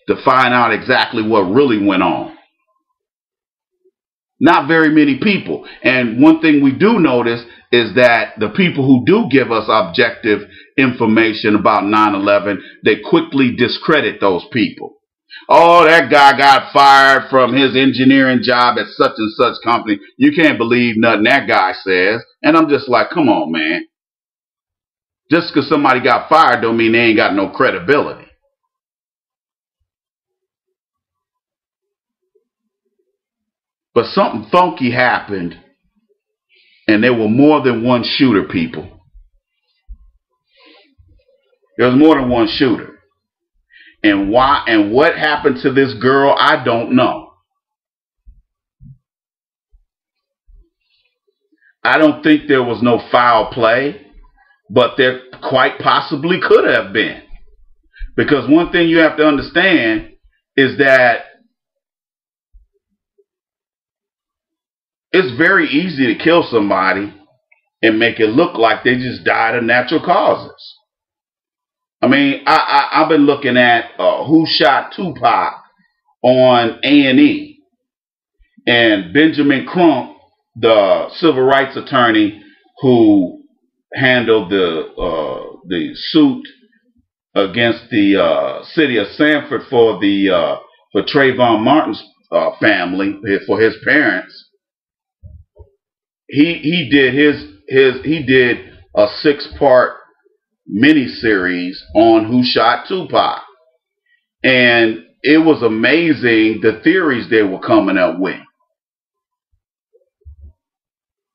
to find out exactly what really went on? Not very many people. And one thing we do notice is that the people who do give us objective information about 9/11, they quickly discredit those people. Oh, that guy got fired from his engineering job at such and such company. You can't believe nothing that guy says. And I'm just like, come on, man. Just because somebody got fired don't mean they ain't got no credibility. But something funky happened, and there were more than one shooter, people. There was more than one shooter. And why and what happened to this girl, I don't know. I don't think there was no foul play, but there quite possibly could have been. Because one thing you have to understand is that it's very easy to kill somebody and make it look like they just died of natural causes. I mean, I've been looking at Who Shot Tupac on A&E, and Benjamin Crump, the civil rights attorney who handled the suit against the city of Sanford for Trayvon Martin's family, for his parents. He did a 6-part miniseries on Who Shot Tupac, and it was amazing the theories they were coming up with.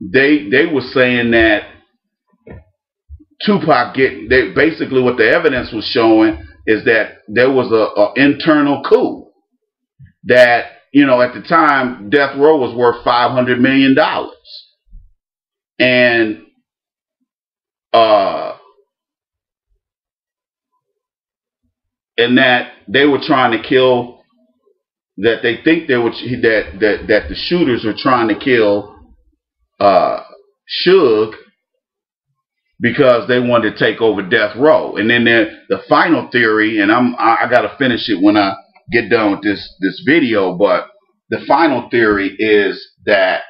They were saying that Tupac basically what the evidence was showing is that there was a internal coup. That, you know, at the time death row was worth $500 million. And that they were trying to kill, that they think they were that the shooters were trying to kill Suge because they wanted to take over death row. And then the final theory, and I gotta finish it when I get done with this video, but the final theory is that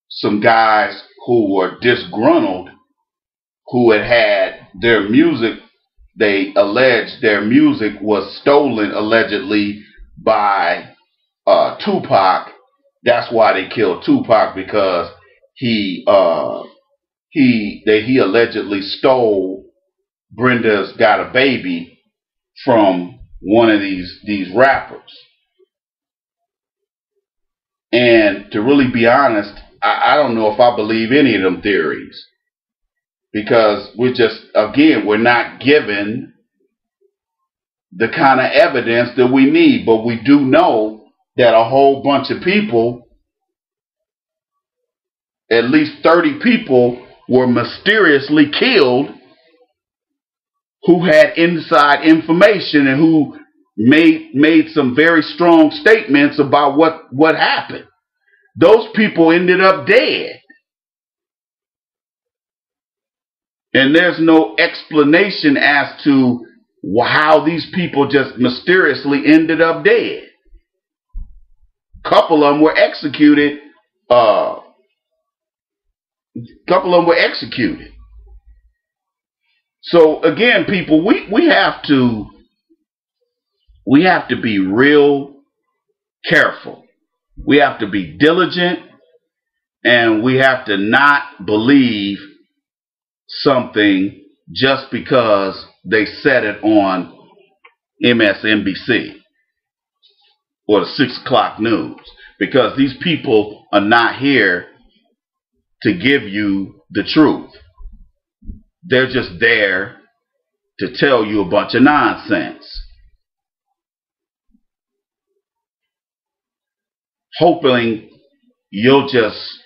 some guys who were disgruntled, who had their music, they alleged their music was stolen allegedly by Tupac. That's why they killed Tupac, because he allegedly stole Brenda's Got a Baby from one of these rappers. And to really be honest, I don't know if I believe any of them theories, because we're not given the kind of evidence that we need. But we do know that a whole bunch of people, at least 30 people, were mysteriously killed who had inside information and who made some very strong statements about what happened. Those people ended up dead. And there's no explanation as to how these people just mysteriously ended up dead. A couple of them were executed. So again, people, we have to be real careful. We have to be diligent, and we have to not believe something just because they said it on MSNBC or the 6 o'clock news, because these people are not here to give you the truth. They're just there to tell you a bunch of nonsense, hoping you'll just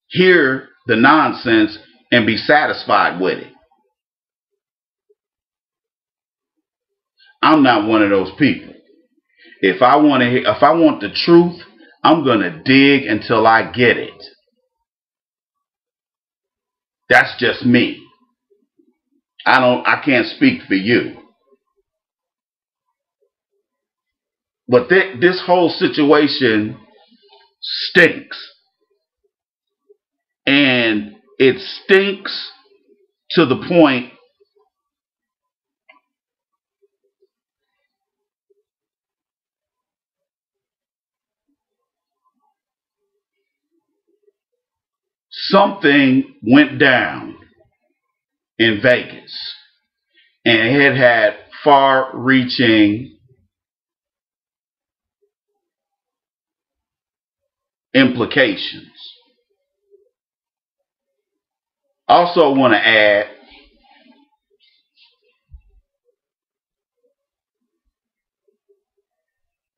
hear the nonsense and be satisfied with it. I'm not one of those people. If I want the truth, I'm going to dig until I get it. That's just me. I can't speak for you. But this whole situation stinks. And it stinks to the point something went down in Vegas, and it had far-reaching implications. Also want to add,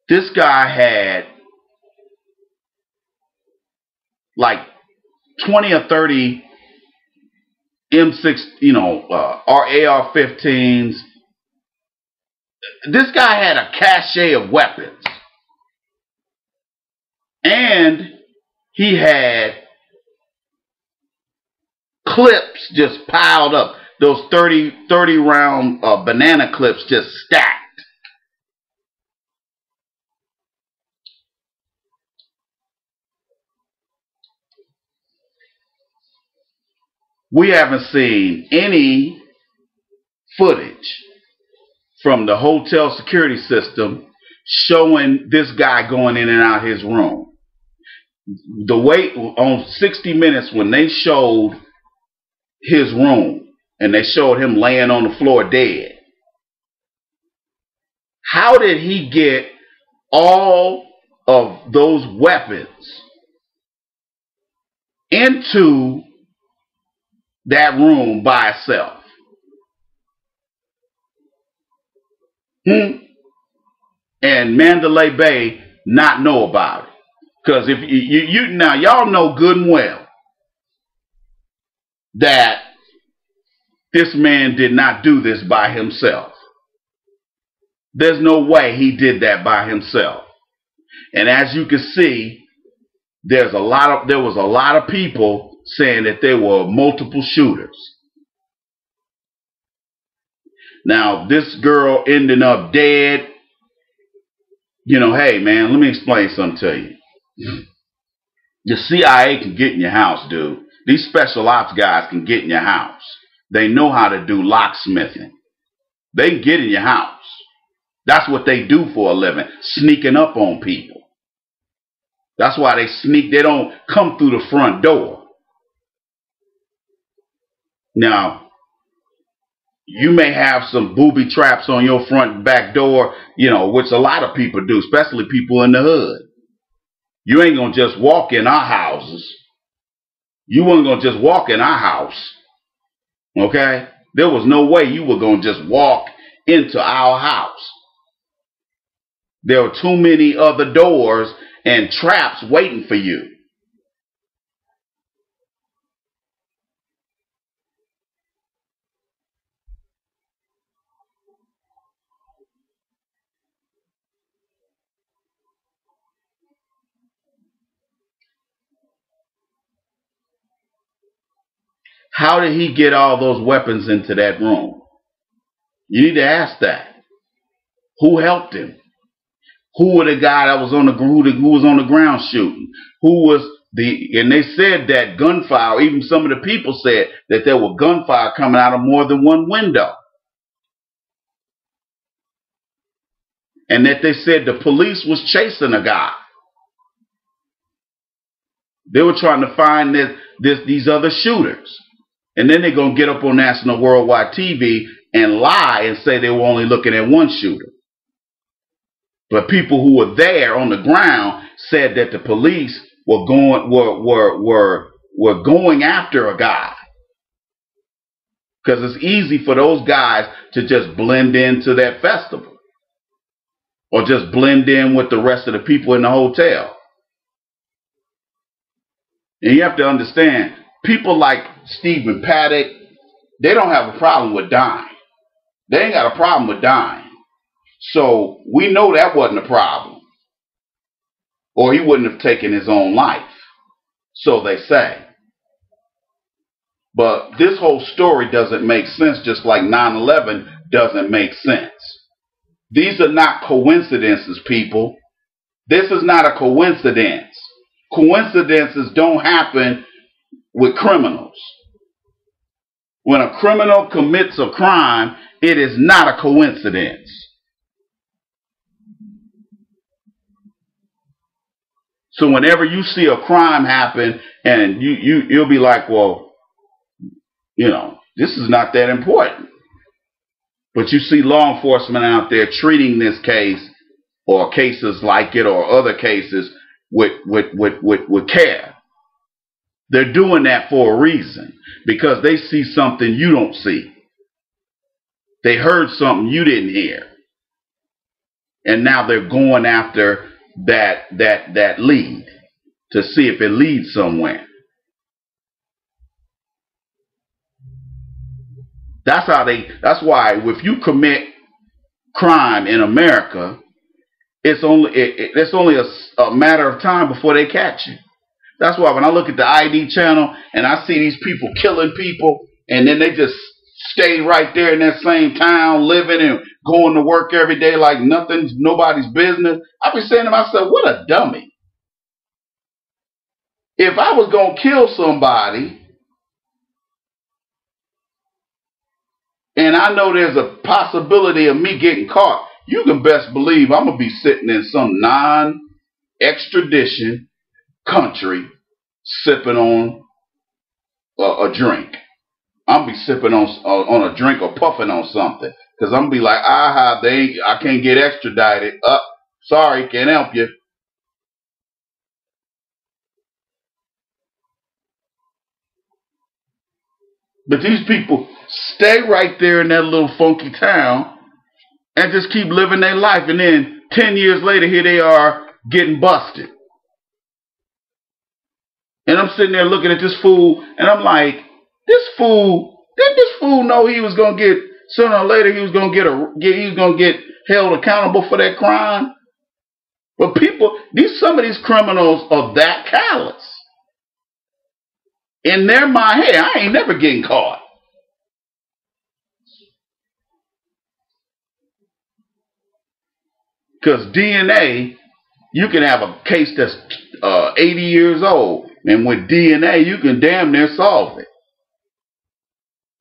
this guy had like 20 or 30 M6, or AR-15s. This guy had a cache of weapons. And he had clips just piled up. Those 30 round banana clips just stacked. We haven't seen any footage from the hotel security system showing this guy going in and out his room. The way on 60 Minutes, when they showed his room and they showed him laying on the floor dead, how did he get all of those weapons into that room by itself? And Mandalay Bay not know about it? Because if now y'all know good and well that this man did not do this by himself. There's no way he did that by himself. And as you can see, there was a lot of people saying that there were multiple shooters. Now, this girl ending up dead, hey man, let me explain something to you. The CIA can get in your house, dude. These special ops guys can get in your house. They know how to do locksmithing. They can get in your house. That's what they do for a living, sneaking up on people. That's why they sneak. They don't come through the front door. Now, you may have some booby traps on your front and back door, which a lot of people do, especially people in the hood. You ain't going to just walk in our houses. You weren't going to just walk in our house. Okay? There was no way you were going to just walk into our house. There were too many other doors and traps waiting for you. How did he get all those weapons into that room? You need to ask that. Who helped him? Who was the guy that was on the who was on the ground shooting? Who was and they said that gunfire, even some of the people said that there were gunfire coming out of more than one window. And that they said the police was chasing a guy. They were trying to find these other shooters. And then they're going to get up on national worldwide TV and lie and say they were only looking at one shooter. But people who were there on the ground said that the police were going after a guy. Because it's easy for those guys to just blend into that festival. Or just blend in with the rest of the people in the hotel. And you have to understand, people like Stephen Paddock, they don't have a problem with dying. They ain't got a problem with dying. So we know that wasn't a problem. Or he wouldn't have taken his own life. So they say. But this whole story doesn't make sense, just like 9/11 doesn't make sense. These are not coincidences, people. This is not a coincidence. Coincidences don't happen with criminals. When a criminal commits a crime, it is not a coincidence. So whenever you see a crime happen, and you'll be like, well, this is not that important. But you see law enforcement out there treating this case or cases like it or other cases with care. They're doing that for a reason, because they see something you don't see. They heard something you didn't hear. And now they're going after that lead to see if it leads somewhere. That's why if you commit crime in America, it's only a matter of time before they catch you. That's why when I look at the ID channel and I see these people killing people, and then they just stay right there in that same town, living and going to work every day like nothing's nobody's business, I be saying to myself, what a dummy. If I was going to kill somebody, and I know there's a possibility of me getting caught, you can best believe I'm going to be sitting in some non-extradition country sipping on a drink. I'm going to be sipping on a drink or puffing on something. Because I'm going to be like, I can't get extradited. Sorry, can't help you. But these people stay right there in that little funky town and just keep living their life. And then 10 years later, here they are getting busted. And I'm sitting there looking at this fool, and I'm like, did this fool know he was going to get, sooner or later, he was going to get held accountable for that crime? But some of these criminals are that callous. In their mind, hey, I ain't never getting caught. Because DNA, you can have a case that's 80 years old, and with DNA, you can damn near solve it.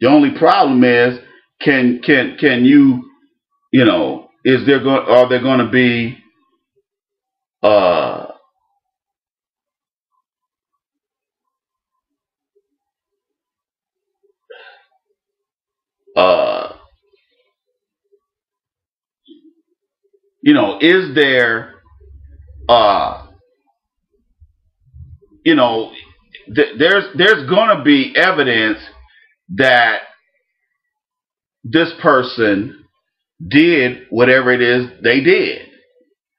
The only problem is, can you, are there going to be is there there's going to be evidence that this person did whatever it is they did,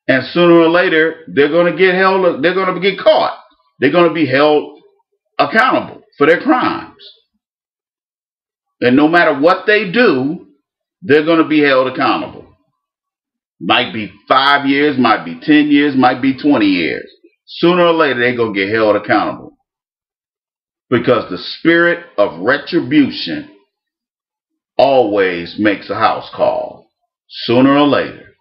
and sooner or later they're going to get held. They're going to get caught. They're going to be held accountable for their crimes, and no matter what they do, they're going to be held accountable. Might be 5 years, might be 10 years, might be 20 years. Sooner or later, they're going to get held accountable. Because the spirit of retribution always makes a house call. Sooner or later.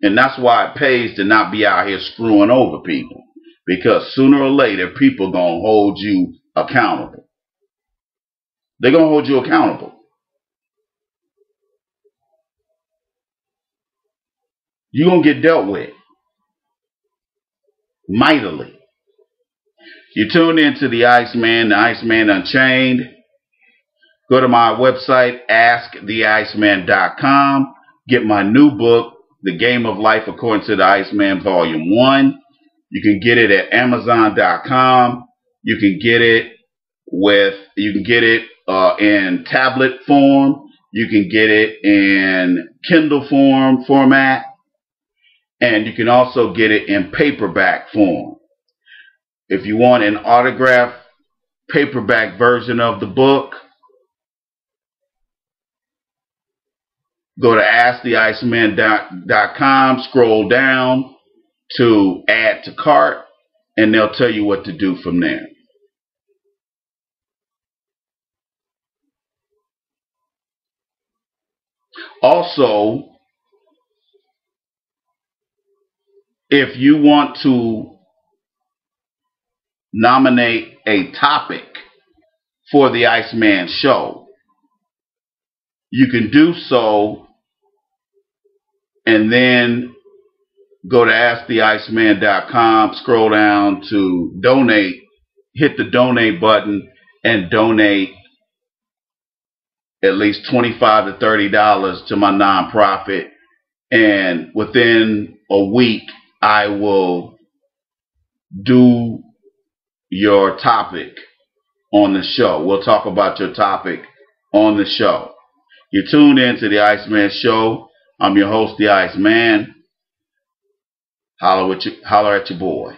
And that's why it pays to not be out here screwing over people. Because sooner or later, people are going to hold you accountable. They're going to hold you accountable. You're going to get dealt with mightily. You tuned into the Iceman Unchained. Go to my website, asktheiceman.com. Get my new book, The Game of Life According to the Iceman, Volume 1. You can get it at Amazon.com. You can get it in tablet form. You can get it in Kindle format. And you can also get it in paperback form. If you want an autographed paperback version of the book, go to asktheiceman.com, scroll down to add to cart, and they'll tell you what to do from there. Also, if you want to nominate a topic for the Iceman show, you can do so and then go to asktheiceman.com, scroll down to donate, hit the donate button, and donate at least $25 to $30 to my nonprofit. And within a week, I will do your topic on the show. We'll talk about your topic on the show. You're tuned in to the Iceman Show. I'm your host, the Iceman. Holler at your boy.